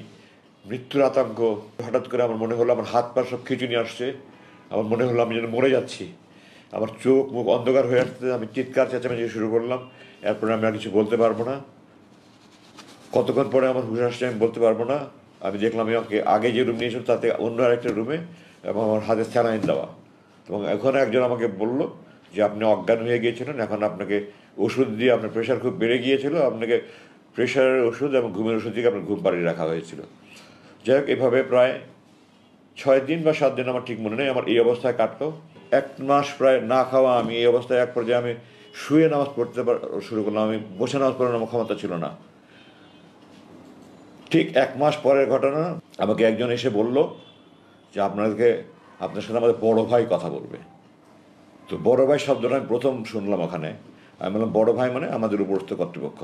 Speaker 3: মৃত্যুর আতঙ্ক। হঠাৎ করে আমার মনে হলো আমার হাত পা সব খিঁচুনি আসছে, আমার মনে হলো আমি যেন মরে যাচ্ছি, আমার চোখ মুখ অন্ধকার হয়ে আসছে, আমি চিৎকার চেঁচামেচি শুরু করলাম। এরপরে আমি আর কিছু বলতে পারবো না। কতক্ষণ পরে আমার হুশ আসছে আমি বলতে পারবো না। আমি দেখলাম আমাকে আগে যে রুম নিয়েছিল তাতে অন্য আরেকটা রুমে, এবং আমার হাতে স্যালাইন দেওয়া, এবং এখন একজন আমাকে বলল যে আপনি অজ্ঞান হয়ে গিয়েছিলেন, এখন আপনাকে ওষুধ দিয়ে, আপনার প্রেশার খুব বেড়ে গিয়েছিল, আপনাকে প্রেশারের ওষুধ এবং ঘুমের ওষুধ দিয়ে আপনার ঘুম পাড়িয়ে রাখা হয়েছিল। যাই হোক, এভাবে প্রায় 6 দিন বা 7 দিন, আমার ঠিক মনে নেই, আমার এই অবস্থায় কাটলো। 1 মাস প্রায় না খাওয়া আমি এই অবস্থায়, এক পর্যায়ে আমি শুয়ে নামাজ পড়তে শুরু করলাম, আমি বসে নামাজ পড়ার আমার ক্ষমতা ছিল না। ঠিক 1 মাস পরের ঘটনা, আমাকে একজন এসে বলল যে আপনার সাথে আমাদের বড় ভাই কথা বলবে। তো বড় ভাই শব্দটা আমি প্রথম শুনলাম ওখানে। আমি বললাম বড় ভাই মানে আমাদের উপরস্থ কর্তৃপক্ষ।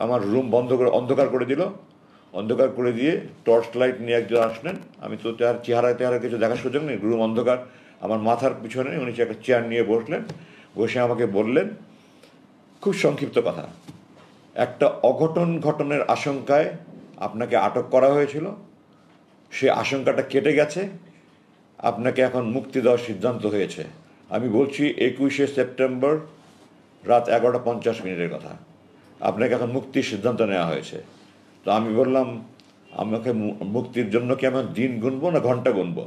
Speaker 3: আমার রুম বন্ধ করে অন্ধকার করে দিল, অন্ধকার করে দিয়ে টর্চ লাইট নিয়ে একজন আসলেন। আমি তো তার চেহারা কিছু দেখার সুযোগ নেই, রুম অন্ধকার। আমার মাথার পিছনে উনি একটা চেয়ার নিয়ে বসলেন, বসে আমাকে বললেন খুব সংক্ষিপ্ত কথা, একটা ঘটনের আশঙ্কায় আপনাকে আটক করা হয়েছিল, সে আশঙ্কাটা কেটে গেছে, আপনাকে এখন মুক্তি দেওয়ার সিদ্ধান্ত হয়েছে। আমি বলছি 21শে সেপ্টেম্বর রাত 11:50 কথা, আপনাকে এখন মুক্তির সিদ্ধান্ত নেওয়া হয়েছে। তো আমি বললাম আমাকে মুক্তির জন্য কি আমি দিন গুনবো না ঘন্টা গুনবো?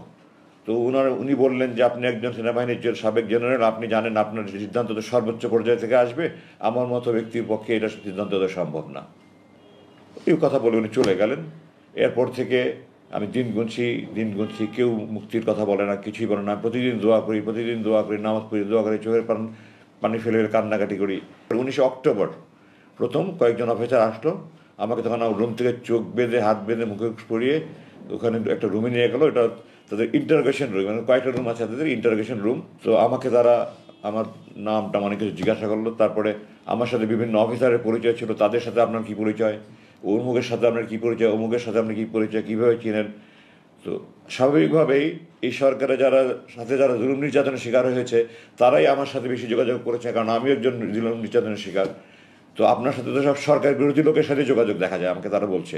Speaker 3: তো উনি বললেন যে আপনি একজন সেনাবাহিনীর সাবেক জেনারেল, আপনি জানেন আপনার সিদ্ধান্ত তো সর্বোচ্চ পর্যায় থেকে আসবে, আমার মতো ব্যক্তির পক্ষে এটা সিদ্ধান্ত দেওয়া সম্ভব না। এই কথা বলে উনি চলে গেলেন। এরপর থেকে আমি দিন গুনছি, কেউ মুক্তির কথা বলে না, কিছুই বলে না। প্রতিদিন দোয়া করি, নামাজ পড়ি, দোয়া করি, চোখের পানি ফেলে কান্নাকাটি করি। 19 অক্টোবর প্রথম কয়েকজন অফিসার আসলো, আমাকে তখন রুম থেকে চোখ বেঁধে, হাত বেঁধে, মুখে পরিয়ে ওখানে একটা রুমে নিয়ে গেলো। এটা তাদের ইন্টারোগেশন রুম, মানে কয়েকটা রুম আছে তাদের, ইন্টারোগেশন রুম। তো আমাকে তারা আমার নামটা অনেক কিছু জিজ্ঞাসা করলো। তারপরে আমার সাথে বিভিন্ন অফিসারের পরিচয় ছিল, তাদের সাথে আপনার কী পরিচয়, অমুকের সাথে আপনার কী পরিচয়, অমুকের সাথে আপনার কী পরিচয়, কীভাবে চিনেন। তো স্বাভাবিকভাবেই এই সরকারে যারা জুলুম নির্যাতনের শিকার হয়েছে তারাই আমার সাথে বেশি যোগাযোগ করেছে, কারণ আমি একজন জুলুম নির্যাতনের শিকার। তো আপনার সাথে তো সব সরকার বিরোধী লোকের সাথে যোগাযোগ দেখা যায়, আমাকে তারা বলছে।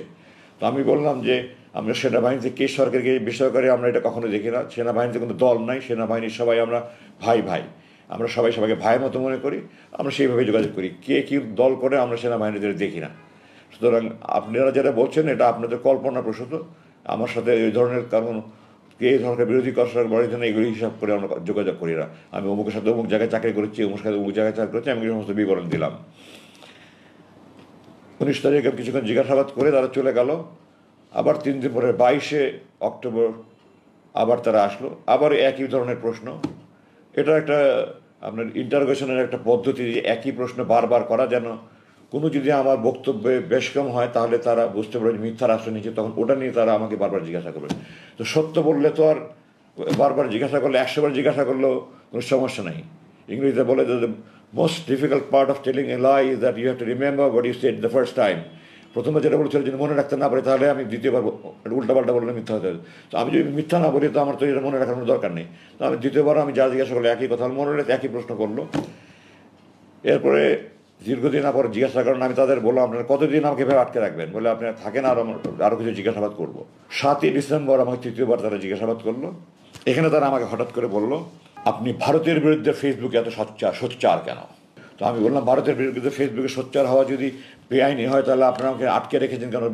Speaker 3: তো আমি বললাম যে আমরা সেনাবাহিনীতে কে সরকারকে বেসরকারি আমরা এটা কখনো দেখি না। সেনাবাহিনীতে কোনো দল নাই, সেনাবাহিনীর সবাই আমরা ভাই, আমরা সবাইকে ভাইয়ের মতো মনে করি, আমরা সেইভাবে যোগাযোগ করি। কে কী দল করে আমরা সেনাবাহিনীতে দেখি না। সুতরাং আপনারা যারা বলছেন এটা আপনাদের কল্পনাপ্রসূত। আমার সাথে এই ধরনের কারণ কে ধরনের বিরোধী করার বড় জন্য এগুলি হিসাব করে আমরা যোগাযোগ করি না। আমি অমুকের সাথে অমুক জায়গায় চাকরি করেছি, অমুক সাথে অমুক জায়গায় চাকরি করেছি, আমি এই সমস্ত বিবরণ দিলাম। 19 তারিখে কিছুক্ষণ জিজ্ঞাসাবাদ করে তারা চলে গেল। আবার 3 দিন পরে 22 অক্টোবর আবার তারা আসলো, আবার একই ধরনের প্রশ্ন। এটা একটা আপনার ইন্টারোগেশনের একটা পদ্ধতি, একই প্রশ্ন বারবার করা, যেন কোনো যদি আমার বক্তব্যে বেশ কম হয় তাহলে তারা বুঝতে পারে মিথ্যার আশ্রয় নিচ্ছে, তখন ওটা নিয়ে তারা আমাকে বারবার জিজ্ঞাসা করবে। তো সত্য বললে তো আর বারবার জিজ্ঞাসা করলে, 100 বার জিজ্ঞাসা করলেও কোনো সমস্যা নাই। ইংরেজিতে বলে যে most difficult part of telling a lie is that you have to remember what you said the first time. প্রথমে যেটা বলেছিল যদি মনে রাখতে না পারি তাহলে আমি দ্বিতীয়বার উল্টাপাল্টা বললে মিথ্যা হতে হবে। তো আমি যদি মিথ্যা না বলি তো আমার তো এটা মনে রাখার কোনো দরকার নেই। তো আমি দ্বিতীয়বার আমি যা জিজ্ঞাসা করলো একই কথা মনে রেখে একই প্রশ্ন করলো। এরপরে দীর্ঘদিন পর জিজ্ঞাসা করেন, আমি তাদের বললাম আপনারা কতদিন আমাকে এভাবে আটকে রাখবেন, বলে আপনারা থাকেন আরও কিছু জিজ্ঞাসাবাদ করবো। 7ই ডিসেম্বর আমাকে তৃতীয়বার তারা জিজ্ঞাসাবাদ করলো। এখানে তারা আমাকে হঠাৎ করে বললো আপনি ভারতের বিরুদ্ধে ফেসবুকে এত সোচ্চার কেন। তো আমি বললাম ভারতের বিরুদ্ধে ফেসবুকে সোচ্চার হওয়া যদি বেআইনি হয় তাহলে আপনারা আমাকে আটকে রেখেছেন কেন,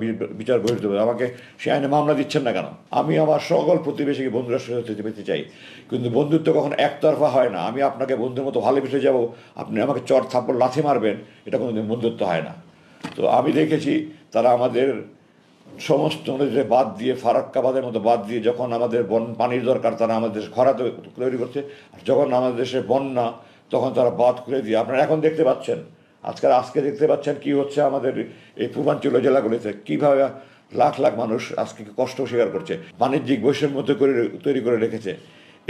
Speaker 3: বিচার বহির্ভূত আমাকে সে আইনে মামলা দিচ্ছেন না কেন। আমি আমার সকল প্রতিবেশীকে বন্ধুরা সাথে পেতে চাই, কিন্তু বন্ধুত্ব কখনো একতরফা হয় না। আমি আপনাকে বন্ধুর মতো ভালোবেসে যাব, আপনি আমাকে চর থাপ্পড় লাথি মারবেন, এটা কোনোদিন বন্ধুত্ব হয় না। তো আমি দেখেছি তারা আমাদের সমস্ত নদীতে বাদ দিয়ে, ফারাক্কাবাদের মতো বাদ দিয়ে, যখন আমাদের পানির দরকার তারা আমাদের খরা তৈরি করছে, আর যখন আমাদের দেশে বন্যা তখন তারা বাদ করে দিয়ে, আপনারা এখন দেখতে পাচ্ছেন আজকে দেখতে পাচ্ছেন কি হচ্ছে আমাদের এই পূর্বাঞ্চলীয় জেলাগুলিতে, কীভাবে লাখ লাখ মানুষ আজকে কষ্ট স্বীকার করছে, বাণিজ্যিক বৈষম্য তৈরি করে রেখেছে।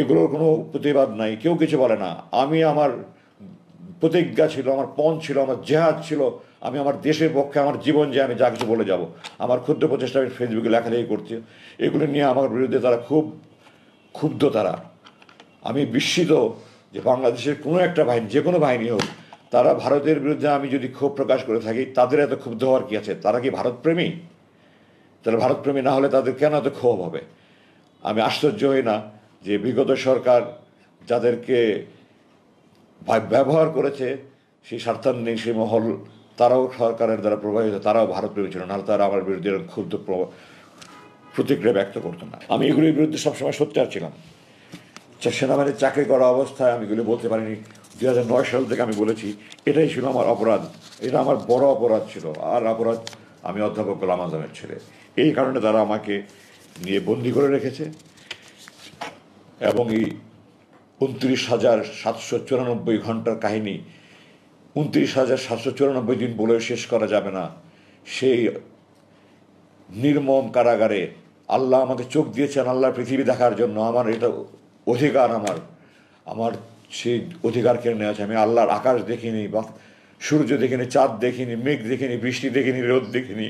Speaker 3: এগুলোর কোনো প্রতিবাদ নাই, কেউ কিছু বলে না। আমি আমার প্রতিজ্ঞা ছিল, আমার পণ ছিল, আমার জেহাদ ছিল, আমি আমার দেশের পক্ষে আমার জীবন যে আমি যা কিছু বলে যাব। আমার ক্ষুদ্র প্রচেষ্টা আমি ফেসবুকে লেখালেখি করছি, এগুলো নিয়ে আমার বিরুদ্ধে তারা খুব ক্ষুব্ধ। আমি বিস্মিত যে বাংলাদেশের কোনো একটা বাহিনী, যে কোনো বাহিনী হোক, তারা ভারতের বিরুদ্ধে আমি যদি ক্ষোভ প্রকাশ করে থাকি তাদের এত ক্ষুব্ধ হওয়ার কী আছে? তারা কি ভারতপ্রেমী? তাহলে ভারতপ্রেমী না হলে তাদের কেন এত ক্ষোভ হবে? আমি আশ্চর্য হই না যে বিগত সরকার যাদেরকে ব্যবহার করেছে সেই স্বার্থান্বেষী মহল, তারাও সরকারের দ্বারা প্রভাবিত, তারাও ভারতপ্রেমী ছিল, নাহলে তারা আমার বিরুদ্ধে ক্ষুব্ধ প্রতিক্রিয়া ব্যক্ত করতো না। আমি এগুলির বিরুদ্ধে সবসময় সোচ্চার ছিলাম। সেনাবাহিনীর চাকরি করা অবস্থায় আমি এগুলি বলতে পারিনি। 2009 সাল থেকে আমি বলেছি, এটাই ছিল আমার অপরাধ, এটা আমার বড় অপরাধ ছিল। আর অপরাধ, আমি অধ্যাপক গোলাম আযমের ছেলে, এই কারণে তারা আমাকে নিয়ে বন্দি করে রেখেছে। এবং এই 29,794 ঘন্টার কাহিনী, 29,794 দিন বলে শেষ করা যাবে না। সেই নির্মম কারাগারে আল্লাহ আমাকে চোখ দিয়েছেন আল্লাহর পৃথিবী দেখার জন্য। আমার এটা অধিকার, আমার সেই অধিকার কেড়ে নেওয়া আছে। আমি আল্লাহর আকাশ দেখিনি, বা সূর্য দেখিনি, চাঁদ দেখিনি, মেঘ দেখিনি, বৃষ্টি দেখিনি, রোদ দেখিনি,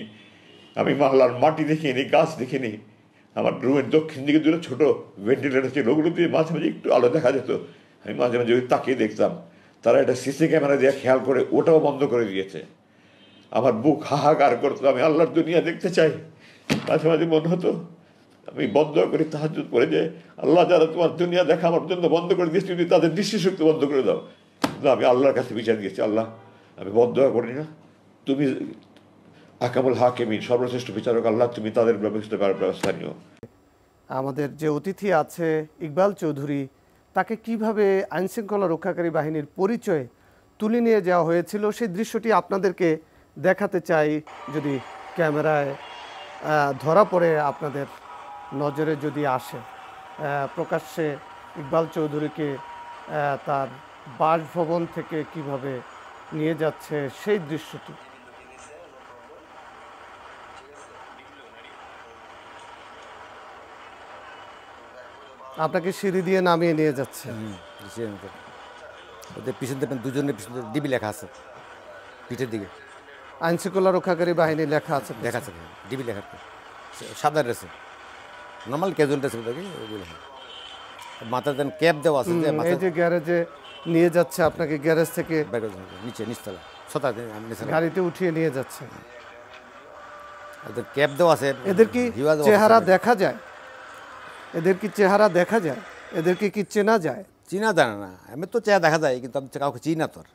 Speaker 3: আমি আল্লাহর মাটি দেখিনি, গাছ দেখিনি। আমার রুমের দক্ষিণ দিকে দুটো ছোটো ভেন্টিলেটার ছিল, ওগুলো দিয়ে মাঝে মাঝে একটু আলো দেখা যেত। আমি মাঝে মাঝে ওই তাকিয়ে দেখতাম। তারা এটা সিসি ক্যামেরা দিয়ে খেয়াল করে ওটাও বন্ধ করে দিয়েছে। আমার বুক হাহাকার করতো, আমি আল্লাহর দুনিয়া দেখতে চাই। মাঝে মাঝে মনে হতো আমি বন্ধ করে তাহাজ্জুদ পড়ে যে আল্লাহ, যারা তোমার দুনিয়া দেখা আমার জন্য বন্ধ করে দিয়েছি, তুমি তাদের দৃষ্টিশক্তি বন্ধ করে দাও। কিন্তু আমি আল্লাহর কাছে বিচার দিয়েছি, আল্লাহ আমি বন্ধ করি না, তুমি আকামুল হাকিমিন, সর্বশ্রেষ্ঠ বিচারক আল্লাহ, তুমি তাদের ব্যবস্থা নিও।
Speaker 1: আমাদের যে অতিথি আছে ইকবাল চৌধুরী, তাকে কিভাবে আইনশৃঙ্খলা রক্ষাকারী বাহিনীর পরিচয় তুলে নিয়ে যাওয়া হয়েছিল সেই দৃশ্যটি আপনাদেরকে দেখাতে চাই, যদি ক্যামেরায় ধরা পড়ে আপনাদের নজরে যদি আসে, প্রকাশ্যে ইকবাল চৌধুরীকে তার বাসভবন থেকে কিভাবে নিয়ে যাচ্ছে সেই দৃশ্যটি। আপনাকে সিঁড়ি দিয়ে নামিয়ে নিয়ে যাচ্ছে।
Speaker 2: ওদের পিছন থেকে দুজনের পিছনে ডিবি লেখা আছে পিঠের দিকে,
Speaker 1: আইন শৃঙ্খলা রক্ষাকারী বাহিনী লেখা আছে।
Speaker 2: লেখা আছে ডিবি লেখা, সাদা ড্রেসে, নর্মাল ক্যাজুয়াল ড্রেস ওটাকে লেখা, মাথায় দেন ক্যাপ দেওয়া আছে।
Speaker 1: এই যে গ্যারেজে নিয়ে যাচ্ছে আপনাকে, গ্যারেজ থেকে
Speaker 2: নিচে নিচতলা ছতা
Speaker 1: গাড়িতে উঠিয়ে নিয়ে যাচ্ছে।
Speaker 2: ওদের ক্যাপ দেওয়া আছে।
Speaker 1: এদের কি চেহারা দেখা যায়? এদের কি চেহারা দেখা যায়? এদেরকে কি চেনা যায়?
Speaker 2: চিনা জানে না, আমি তো চেহারা দেখা যায় কিন্তু আমি কাউকে চিনি না। তোর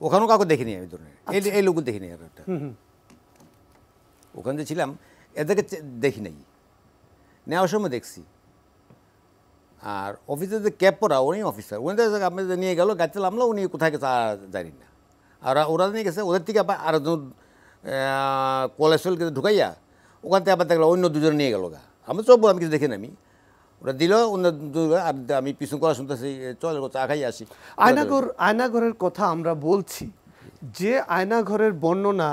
Speaker 2: ওখানেও কাউকে দেখিনি আমি ধরনের, এই লোক দেখিনি। আর একটা ওখানে যে ছিলাম এদেরকে দেখি নাই, নেওয়ার সময় দেখছি। আর অফিসে যে ক্যাব পরা উনি অফিসার, উনি আমি নিয়ে গেল গাড়িতে নামলো, উনি কোথায় গেছে জানি না। আর ওরা নিয়ে গেছে, ওদের থেকে আবার আরো কলেস্ট্রল ঢুকাইয়া ওখান থেকে আবার দেখলো অন্য দুজন নিয়ে গেল গা। আমি চলবো, আমি কিছু দেখি না। আমি ওরা দিল অন্য, আর আমি পিছন করা শুনতেছি, চল চা খাই আসি।
Speaker 1: আয়নাঘরের কথা আমরা বলছি, যে আয়নাঘরের বর্ণনা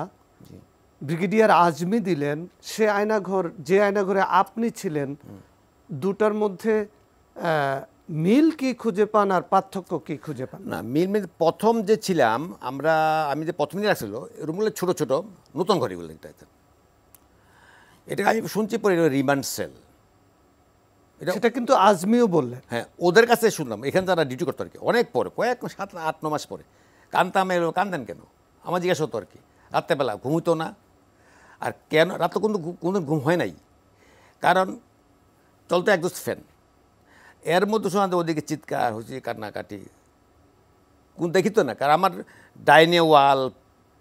Speaker 1: ব্রিগেডিয়ার আজমি দিলেন, সে আয়নাঘর, যে আয়নাঘরে আপনি ছিলেন, দুটার মধ্যে মিল কি খুঁজে পান আর পার্থক্য কি খুঁজে পান?
Speaker 2: না, মিল প্রথম যে ছিলাম আমি যে প্রথম দিন রাখছিল রুমগুলো ছোটো ছোটো নতুন ঘরগুলো, এটা আমি শুনছি পরে রিমান্ড সেল।
Speaker 1: সেটা কিন্তু আজমিও বললেন।
Speaker 2: হ্যাঁ, ওদের কাছে শুনলাম, এখানে যারা ডিউটি করতো আর কি, অনেক পরে, কয়েক 7-8-9 মাস পরে। কান্দেন কেন আমার জিজ্ঞাসা হতো আর কি। রাত্রেবেলা ঘুমতো না। আর কেন রাত্রে কোনো ঘুম হয় নাই, কারণ চলতো একদম ফ্যান। এর মধ্যে শোনা ওদিকে চিৎকার হচ্ছে, কান্নাকাটি, কোন দেখিত না। কারণ আমার ডাইনে ওয়াল,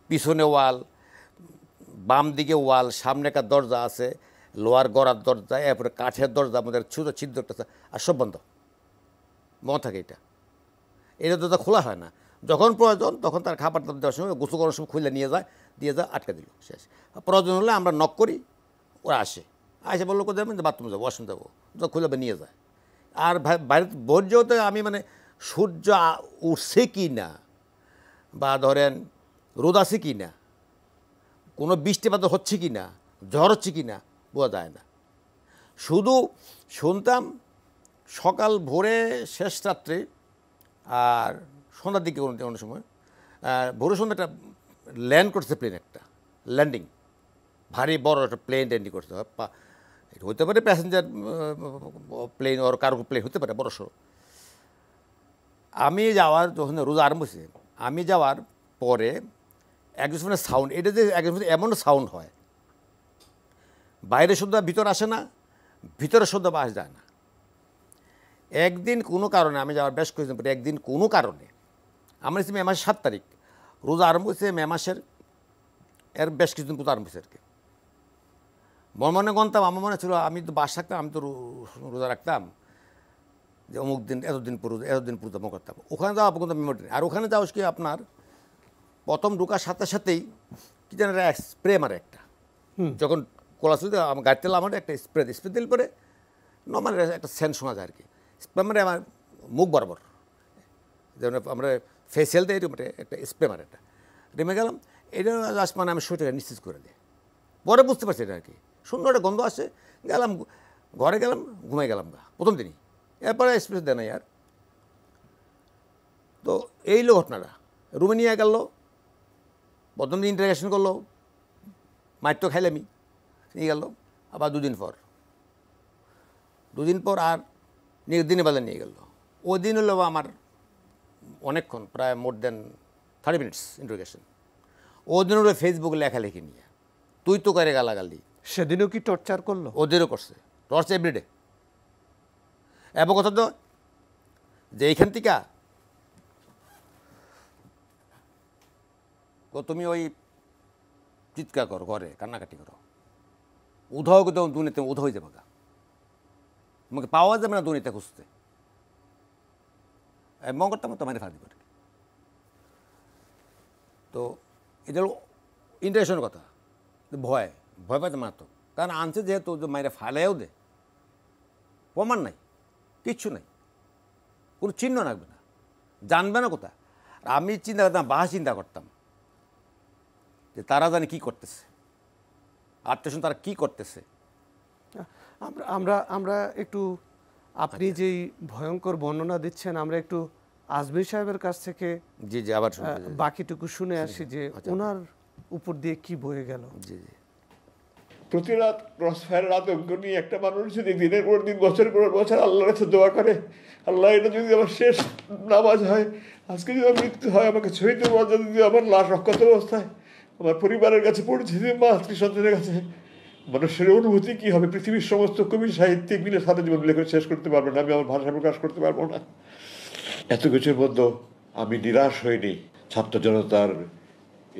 Speaker 2: পিছনে ওয়াল, বাম দিকে ওয়াল, সামনে একটা দরজা আছে, লোহার গড়ার দরজা, এরপরে কাঠের দরজা, আমাদের ছোটো ছিদ্র একটা, আর সব বন্ধ মনে থাকে। এটা দরজা খোলা হয় না। যখন প্রয়োজন তখন তার খাবার দেওয়ার সময়, গোসল করার সময় খুলে দিয়ে যায়, আটকে দিল, শেষ। প্রয়োজন হলে আমরা নক করি, ওরা আসে বললো কোথায় যাবেন, বাথরুম যাবো, ওয়াশরুম যাবো, খুলে নিয়ে যায়। আর বাইরে ভোর যেতে আমি সূর্য উঠছে কি না, বা ধরেন রোদ আছে কি না, কোনো বৃষ্টিপাত হচ্ছে কি না, ঝড় হচ্ছে কি না, বোঝা যায় না। শুধু শুনতাম সকাল ভোরে, শেষ রাত্রে, আর সন্ধ্যার দিকে কোনো সময়, ভোরের সন্ধ্যা একটা ল্যান্ড করছে প্লেন, একটা ল্যান্ডিং, ভারী বড় একটা প্লেন ল্যান্ডিং করতে হয়। এটা হতে পারে প্যাসেঞ্জার প্লেন ওর কার্গো প্লেন হতে পারে, বড়সড়। আমি যাওয়ার যখন রোজ আরম্ভ হয়েছে, আমি যাওয়ার পরে একজন সময় সাউন্ড, এটা যে একজন এমন সাউন্ড হয়, বাইরে শুদ্ধ ভিতর আসে না, ভিতরে শুদ্ধ বাস যায় না। একদিন কোনো কারণে, আমি যাওয়ার বেশ কিছুদিন পরে, একদিন কোনো কারণে আমার মে মাসের 7 তারিখ রোজা আরম্ভ হয়েছে, মে মাসের এর বেশ কিছুদিন পর আরম্ভ হয়েছে আর কি। মনে গণতাম, আমার মনে ছিল আমি তো বাস থাকতাম, আমি তো রোজা রাখতাম, যে অমুক দিন এতদিন পর জমা করতাম। ওখানে যাওয়া পর্যন্ত মেমোরি নেই। আর ওখানে যাওয়া কি আপনার প্রথম ঢোকার সাথে সাথেই কি যেন স্প্রে মারে একটা, যখন কোলাসুলিতে আমার গাড়িতে আমার একটা স্প্রে দিল পরে নর্মাল একটা সেন্ট শোনা যায় আর কি। স্প্রে মারে আমার মুখ বরাবর, যেমন আমরা ফেসিয়াল দিয়ে একটা স্প্রে মারে, একটা রেমে গেলাম। এটা জাস্ট আমি শরীরটাকে নিশ্চিত করে দিই। পরে বুঝতে পারছি এটা আর কি, সুন্দর একটা গন্ধ আসে। গেলাম ঘরে, গেলাম ঘুমাই গেলাম গা প্রথম দিনই। এরপরে স্প্রে দেয় না আর। তো এই লো ঘটনাটা রুমে নিয়ে গেল, প্রথম দিন ইন্টারগ্রেশন করলো, মাইর তো খাইলামি, নিয়ে গেল। আবার দুদিন পর আর দিনের বেলা নিয়ে গেল। ওই দিন হলো আমার অনেকক্ষণ, প্রায় মোর দেন 30 মিনিটস ইন্টারগ্রেশন। ওই দিন হলো ফেসবুকে লেখালেখি নিয়ে, তুই তো করে গালাগালি।
Speaker 1: সেদিনও কি টর্চার করলো?
Speaker 2: ওদেরও করছে টর্চার এভরিডে। এবং কথা তো যে এইখান থেকে তুমি ওই চিৎকার করো, ঘরে কান্নাকাটি করো, উধাও কিন্তু দুনিয়াতে উধা হয়ে যাবে, তোমাকে পাওয়া যাবে না দুনিয়াতে খুঁজতে। এমন করতাম তোমার ফাঁদি করে। তো এটা হলো ইন্টারেকশনের কথা। ভয় ভয় পাইতে মারতো, কারণ আনছে যেহেতু যে মাইরে ফালাইও দে, প্রমাণ নাই, কিচ্ছু নাই, কোনো চিহ্ন রাখবে না, জানবে না কোথা। আর আমি চিন্তা করতাম, বাহা চিন্তা করতাম যে তারা জানে কী করতেছে, আত্মীয় তারা কী করতেছে।
Speaker 1: আমরা আমরা আমরা একটু আপনি যেই ভয়ঙ্কর বর্ণনা দিচ্ছেন, আমরা একটু আজমি সাহেবের কাছ থেকে
Speaker 2: জি জি, আবার
Speaker 1: বাকিটুকু শুনে আসি যে ওনার উপর দিয়ে কি বয়ে গেল।
Speaker 2: জি জি।
Speaker 3: প্রতি রাত ক্রসফায়ারের আতঙ্ক নিয়ে একটা মানুষ যদি দিনের পর দিন, বছরের পর বছর আল্লাহর কাছে দোয়া করে, আল্লাহ এটা যদি আমার শেষ নামাজ হয়, আজকে যদি আমার মৃত্যু হয়, আমাকে শহীদের মর্যাদা যদি আমার লাশ রক্ষত অবস্থায় আমার পরিবারের কাছে পৌঁছে দিয়ে মা স্ত্রী সন্তানের কাছে, মানুষের অনুভূতি কী হবে? পৃথিবীর সমস্ত কবি সাহিত্যিক মিলে সারা জীবন লেখে শেষ করতে পারবে না, আমি আমার ভাষা প্রকাশ করতে পারবো না। এত কিছুর মধ্যে আমি নিরাশ হইনি। ছাত্র জনতার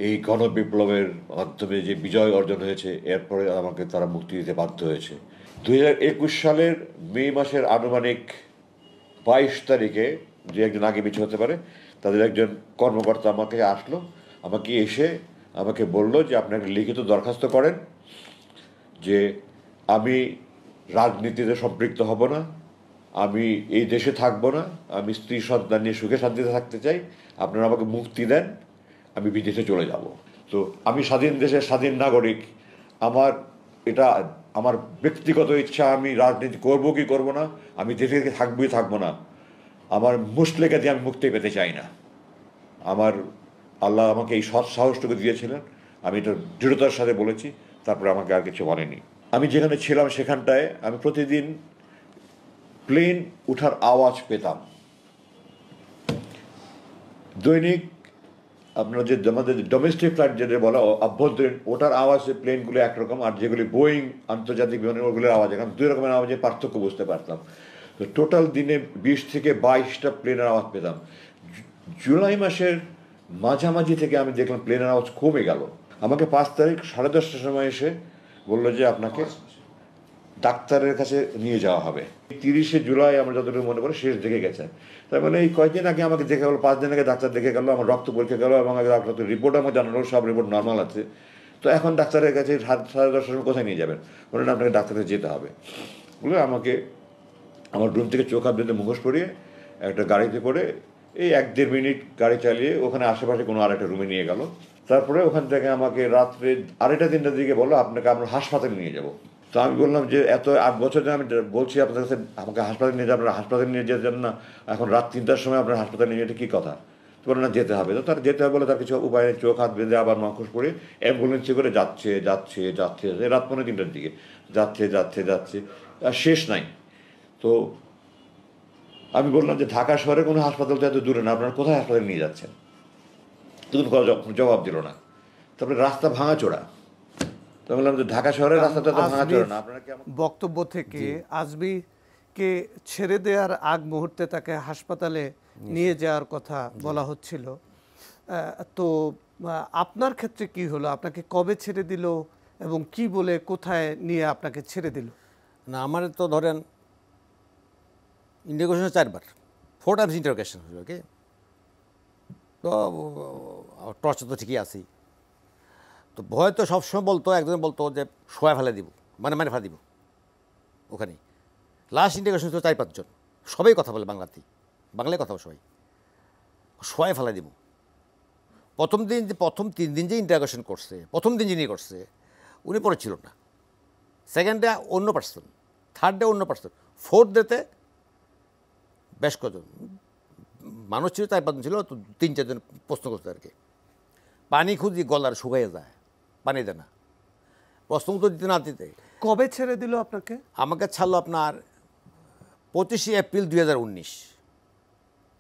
Speaker 3: এই গণবিপ্লবের মাধ্যমে যে বিজয় অর্জন হয়েছে, এরপরে আমাকে তারা মুক্তি দিতে বাধ্য হয়েছে। 2021 সালের মে মাসের আনুমানিক 22 তারিখে, যে একজন আগে পিছু হতে পারে, তাদের একজন কর্মকর্তা আমাকে আসলো, আমাকে এসে আমাকে বলল যে আপনি একটা লিখিত দরখাস্ত করেন যে আমি রাজনীতিতে সম্পৃক্ত হব না, আমি এই দেশে থাকবো না, আমি স্ত্রী সন্তান নিয়ে সুখে শান্তিতে থাকতে চাই, আপনারা আমাকে মুক্তি দেন, আমি বিদেশে চলে যাব। তো আমি স্বাধীন দেশের স্বাধীন নাগরিক, আমার এটা আমার ব্যক্তিগত ইচ্ছা, আমি রাজনীতি করব কি করব না, আমি দেশে থাকবোই থাকবো না, আমার মুসলেখা দিয়ে আমি মুক্তি পেতে চাই না। আমার আল্লাহ আমাকে এই সৎ সাহসটুকু দিয়েছিলেন, আমি এটা দৃঢ়তার সাথে বলেছি, তারপরে আমাকে আর কিছু বলেনি। আমি যেখানে ছিলাম সেখানটায় আমি প্রতিদিন প্লেন উঠার আওয়াজ পেতাম। দৈনিক আপনার যে আমাদের ডোমেস্টিক ফ্লাইট যেটা বলা অভ্যন্তরীণ, ওটার আওয়াজ প্লেনগুলো একরকম, আর যেগুলি বোয়িং আন্তর্জাতিক বিমান, ওগুলোর আওয়াজ এখন দুই রকমের আওয়াজে পার্থক্য বুঝতে পারতাম। তো টোটাল দিনে 20 থেকে 22টা প্লেনের আওয়াজ পেতাম। জুলাই মাসের মাঝামাঝি থেকে আমি দেখলাম প্লেনের আওয়াজ কমে গেল। আমাকে 5 তারিখ 10:30টার সময় এসে বললো যে আপনাকে ডাক্তারের কাছে নিয়ে যাওয়া হবে। 30শে জুলাই আমরা যতটুকু মনে করি শেষ দেখে গেছেন। তার মানে এই কয়েকদিন আগে আমাকে দেখে গেলো, 5 দিন আগে ডাক্তার দেখে গেলো, আমার রক্ত পরীক্ষা গেলো এবং ডাক্তার রিপোর্ট আমাকে জানালো সব রিপোর্ট নর্মাল আছে। তো এখন ডাক্তারের কাছে 10:30টার সময় কোথায় নিয়ে যাবেন? বলেন আপনাকে ডাক্তারের যেতে হবে। বলে আমাকে আমার রুম থেকে চোখ হাত বেঁধে মুখোশ পরিয়ে একটা গাড়িতে করে এই 1-1.5 মিনিট গাড়ি চালিয়ে ওখানে আশেপাশে কোনো আরেকটা রুমে নিয়ে গেল। তারপরে ওখান থেকে আমাকে রাত্রে 2:30-3টার দিকে বললো আপনাকে আমরা হাসপাতালে নিয়ে যাব। তো আমি বললাম যে এত 8 বছর ধরে আমি বলছি আপনাদের কাছে আমাকে হাসপাতালে নিয়ে যাবেন, আপনারা হাসপাতালে নিয়ে যেতেন না, এখন রাত 3টার সময় আপনার হাসপাতালে নিয়ে যেতে কী কথা? তো বলে না যেতে হবে। তো তার যেতে হবে বলে তার কিছু উপায় নেই, চোখ হাত বেঁধে আবার মুখোশ পরে অ্যাম্বুলেন্সে করে যাচ্ছে যাচ্ছে যাচ্ছে রাত 2:45টার দিকে যাচ্ছে যাচ্ছে যাচ্ছে, আর শেষ নাই। তো আমি বললাম যে ঢাকা শহরে কোনো হাসপাতাল তো এত দূরে না, আপনারা কোথায় হাসপাতালে নিয়ে যাচ্ছেন? কিন্তু জবাব দিল না। তারপরে রাস্তা ভাঙাচোরা। তো বললাম যে ঢাকা শহরের রাস্তা তো এত ভাঙাচোরা না, আপনারা কি
Speaker 1: বক্তব্য থেকে আজমিকে ছেড়ে দেওয়ার আগ মুহূর্তে তাকে হাসপাতালে নিয়ে যাওয়ার কথা বলা হচ্ছিল। তো আপনার ক্ষেত্রে কি হলো? আপনাকে কবে ছেড়ে দিল এবং কি বলে কোথায় নিয়ে আপনাকে ছেড়ে দিল?
Speaker 2: না, আমার তো ধরেন ইন্টারোগেশন 4বার, 4 টাইমস ইন্টারোগেশন হলো। ওকে, তো টর্চার তো ঠিকই আছেই। তো ভয় তো সবসময় বলতো, একজন বলতো যে শোয়া ফেলে দিব, মানে ফেলে দিব ওখানেই। লাস্ট ইন্টারোগেশন ছিল 4-5 জন, সবাই কথা বলে বাংলাতেই, বাংলায় কথা বলে সবাই, শোয়া ফেলে দিব। প্রথম 3 দিন যে ইন্টারোগেশন করছে, প্রথম দিন যিনি করছে উনি পরে ছিল না, সেকেন্ডে অন্য পার্সন, থার্ডে অন্য পার্সন, ফোর্থ ডেতে বেশ কজন মানুষ ছিল, 4-5 জন ছিল, তো 3-4 জন প্রশ্ন করতে আর কি। পানি খুঁজি গলার শুকাইয়ে যায়, পানি দেয় না, প্রশ্ন উত্তর দিতে না দিতে।
Speaker 1: কবে ছেড়ে দিল আপনাকে?
Speaker 2: আমাকে ছাড়লো আপনার 25শে এপ্রিল 2019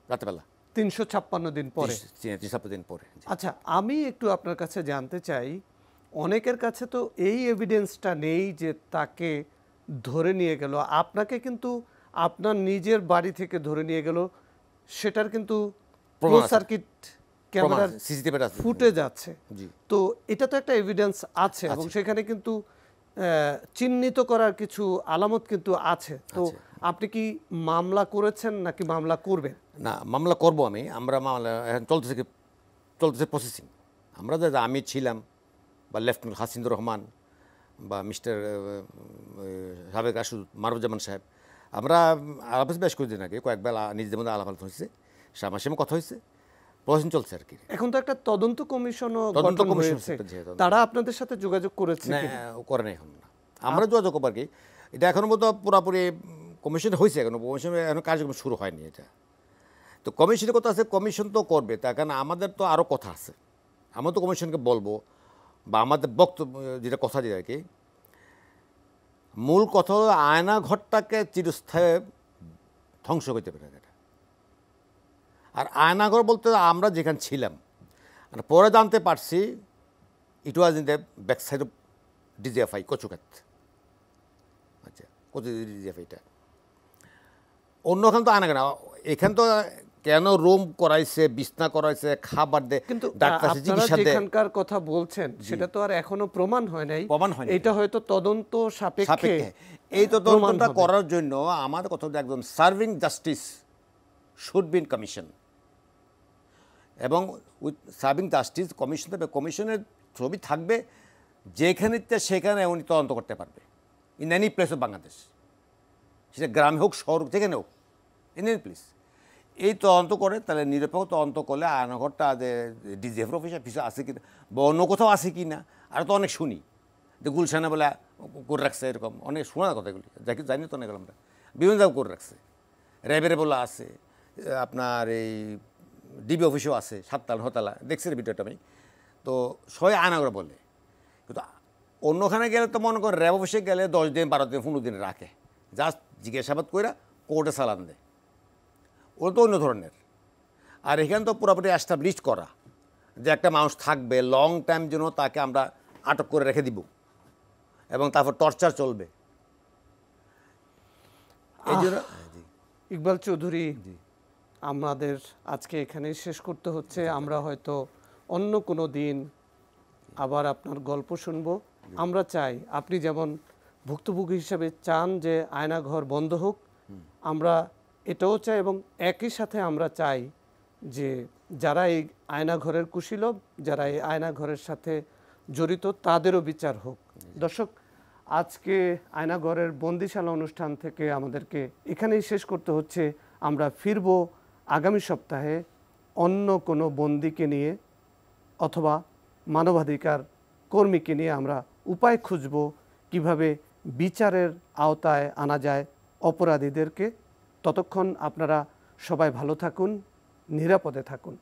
Speaker 2: রাতেবেলা,
Speaker 1: 356 দিন পরে।
Speaker 2: 356 দিন পরে।
Speaker 1: আচ্ছা, আমি একটু আপনার কাছে জানতে চাই, অনেকের কাছে তো এই এভিডেন্সটা নেই যে তাকে ধরে নিয়ে গেল, আপনাকে কিন্তু আপনার নিজের বাড়ি থেকে ধরে নিয়ে গেল, সেটার কিন্তু সার্কিট ক্যামেরার ফুটেজ আছে। তো এটা তো একটা এভিডেন্স আছে এবং সেখানে কিন্তু চিহ্নিত করার কিছু আলামত কিন্তু আছে। তো আপনি কি মামলা করেছেন নাকি মামলা করবেন?
Speaker 2: না, মামলা করব আমরা মামলা এখন চলতেছে প্রসেসিং। আমরা আমি ছিলাম বা লেফটেন্যান্ট হাসিনুর রহমান বা মিস্টার সাবেক রাষ্ট্রদূত মারুফুজ্জামান সাহেব, আমরা আলাপ বেশ কিছুদিন আগে কয়েকবার নিজেদের মধ্যে আলাপ আলোচনা হয়েছে, সামনাসামনি কথা হয়েছে, প্রশ্ন চলছে আর কি।
Speaker 1: এখন তো একটা তদন্ত কমিশনও
Speaker 2: তদন্ত
Speaker 1: গঠন
Speaker 2: কমিশন
Speaker 1: হয়েছে,
Speaker 2: যেহেতু
Speaker 1: তারা আপনাদের সাথে যোগাযোগ করেছে
Speaker 2: না,
Speaker 1: কিনা?
Speaker 2: করে না এখন না, আমরা যোগাযোগ করবো আর কি। এটা এখনো মতো পুরোপুরি কমিশন হয়েছে, এখনো কমিশন এখন কার্যক্রম শুরু হয়নি এটা। তো কমিশনের কথা আছে, কমিশন তো করবে, তার কারণ আমাদের তো আরও কথা আছে, আমরা তো কমিশনকে বলবো বা আমাদের বক্তব্য যেটা কথা যেটা আর কি, মূল কথা হলো আয়নাঘরটাকে চিরস্থায়ী ধ্বংস করতে পারে এটা। আর আয়নাঘর বলতে আমরা যেখানে ছিলাম, আর পরে জানতে পারছি it was in the back side of DGFI কচুকাত। আচ্ছা, কচু ডিজিএফআইটা অন্যখানে তো আয়নাঘর না, এখানে তো কেন রুম করাইছে, বিছনা করাইছে, খাবার দেয়,
Speaker 1: কিন্তু
Speaker 2: ডাক্তার
Speaker 1: আপনারা
Speaker 2: চিকিৎসা দেয়,
Speaker 1: যেখানকার কথা বলছেন সেটা তো আর এখনো প্রমাণ হয় নাই।
Speaker 2: প্রমাণ হয়নি।
Speaker 1: এটা হয়তো তদন্ত সাপেক্ষে
Speaker 2: এই তো
Speaker 1: প্রমাণ
Speaker 2: তদন্তটা
Speaker 1: হবে।
Speaker 2: করার জন্য আমাদের কথা হলো একজন serving justice should be in commission, এবং উইথ সার্ভিং জাস্টিস কমিশন থাকবে, কমিশনের ছবি থাকবে যেখানে ইচ্ছা সেখানে উনি তদন্ত করতে পারবে, in any place of Bangladesh, সেটা গ্রামে হোক শহর হোক যেখানে হোক, ইন এনি প্লেস। এই তদন্ত করে, তাহলে নিরপেক্ষ তদন্ত করলে আয়নাঘরটা যে ডিজিএফের অফিসে পিছনে আছে কিনা বা অন্য কোথাও আছে কি না। আর তো অনেক শুনি যে গুলশানে বলে করে রাখছে, এরকম অনেক শোনা কথা এগুলি, যাকে জানি তো অনেক আমরা বিভিন্ন জায়গায় করে রাখছে, র্যাবের বলা আছে, আপনার এই ডিবি অফিসেও আছে, 7তলা 9তলা, দেখছি ভিডিওটা আমি। তো সবাই আয়নাঘর বলে, কিন্তু অন্যখানে গেলে তো মনে করেন র্যাব অফিসে গেলে 10 দিন 12 দিন 15 দিন রাখে, জাস্ট জিজ্ঞাসাবাদ করে কোর্টে চালান দেয়, ওটা তো অন্য ধরনের। আর এখানে তো পুরোপুরি এস্টাবলিশ করা যে একটা মানুষ থাকবে লং টাইম, জন্য তাকে আমরা আটক করে রেখে দিব এবং তারপর টর্চার চলবে। এই জন্য
Speaker 1: ইকবাল চৌধুরী, আমাদের আজকে এখানে শেষ করতে হচ্ছে। আমরা হয়তো অন্য কোনো দিন আবার আপনার গল্প শুনবো। আমরা চাই আপনি যেমন ভুক্তভোগী হিসাবে চান যে আয়নাঘর বন্ধ হোক, আমরা এটাও চাই, এবং একই সাথে আমরা চাই যে যারা এই আয়নাঘরের কুশীলব, যারা এই আয়নাঘরের সাথে জড়িত, তাদেরও বিচার হোক। দর্শক, আজকে আয়নাঘরের বন্দিশালা অনুষ্ঠান থেকে আমাদেরকে এখানেই শেষ করতে হচ্ছে। আমরা ফিরব আগামী সপ্তাহে অন্য কোনো বন্দিকে নিয়ে অথবা মানবাধিকার কর্মীকে নিয়ে। আমরা উপায় খুঁজব কিভাবে বিচারের আওতায় আনা যায় অপরাধীদেরকে। ততক্ষণ আপনারা সবাই ভালো থাকুন, নিরাপদে থাকুন।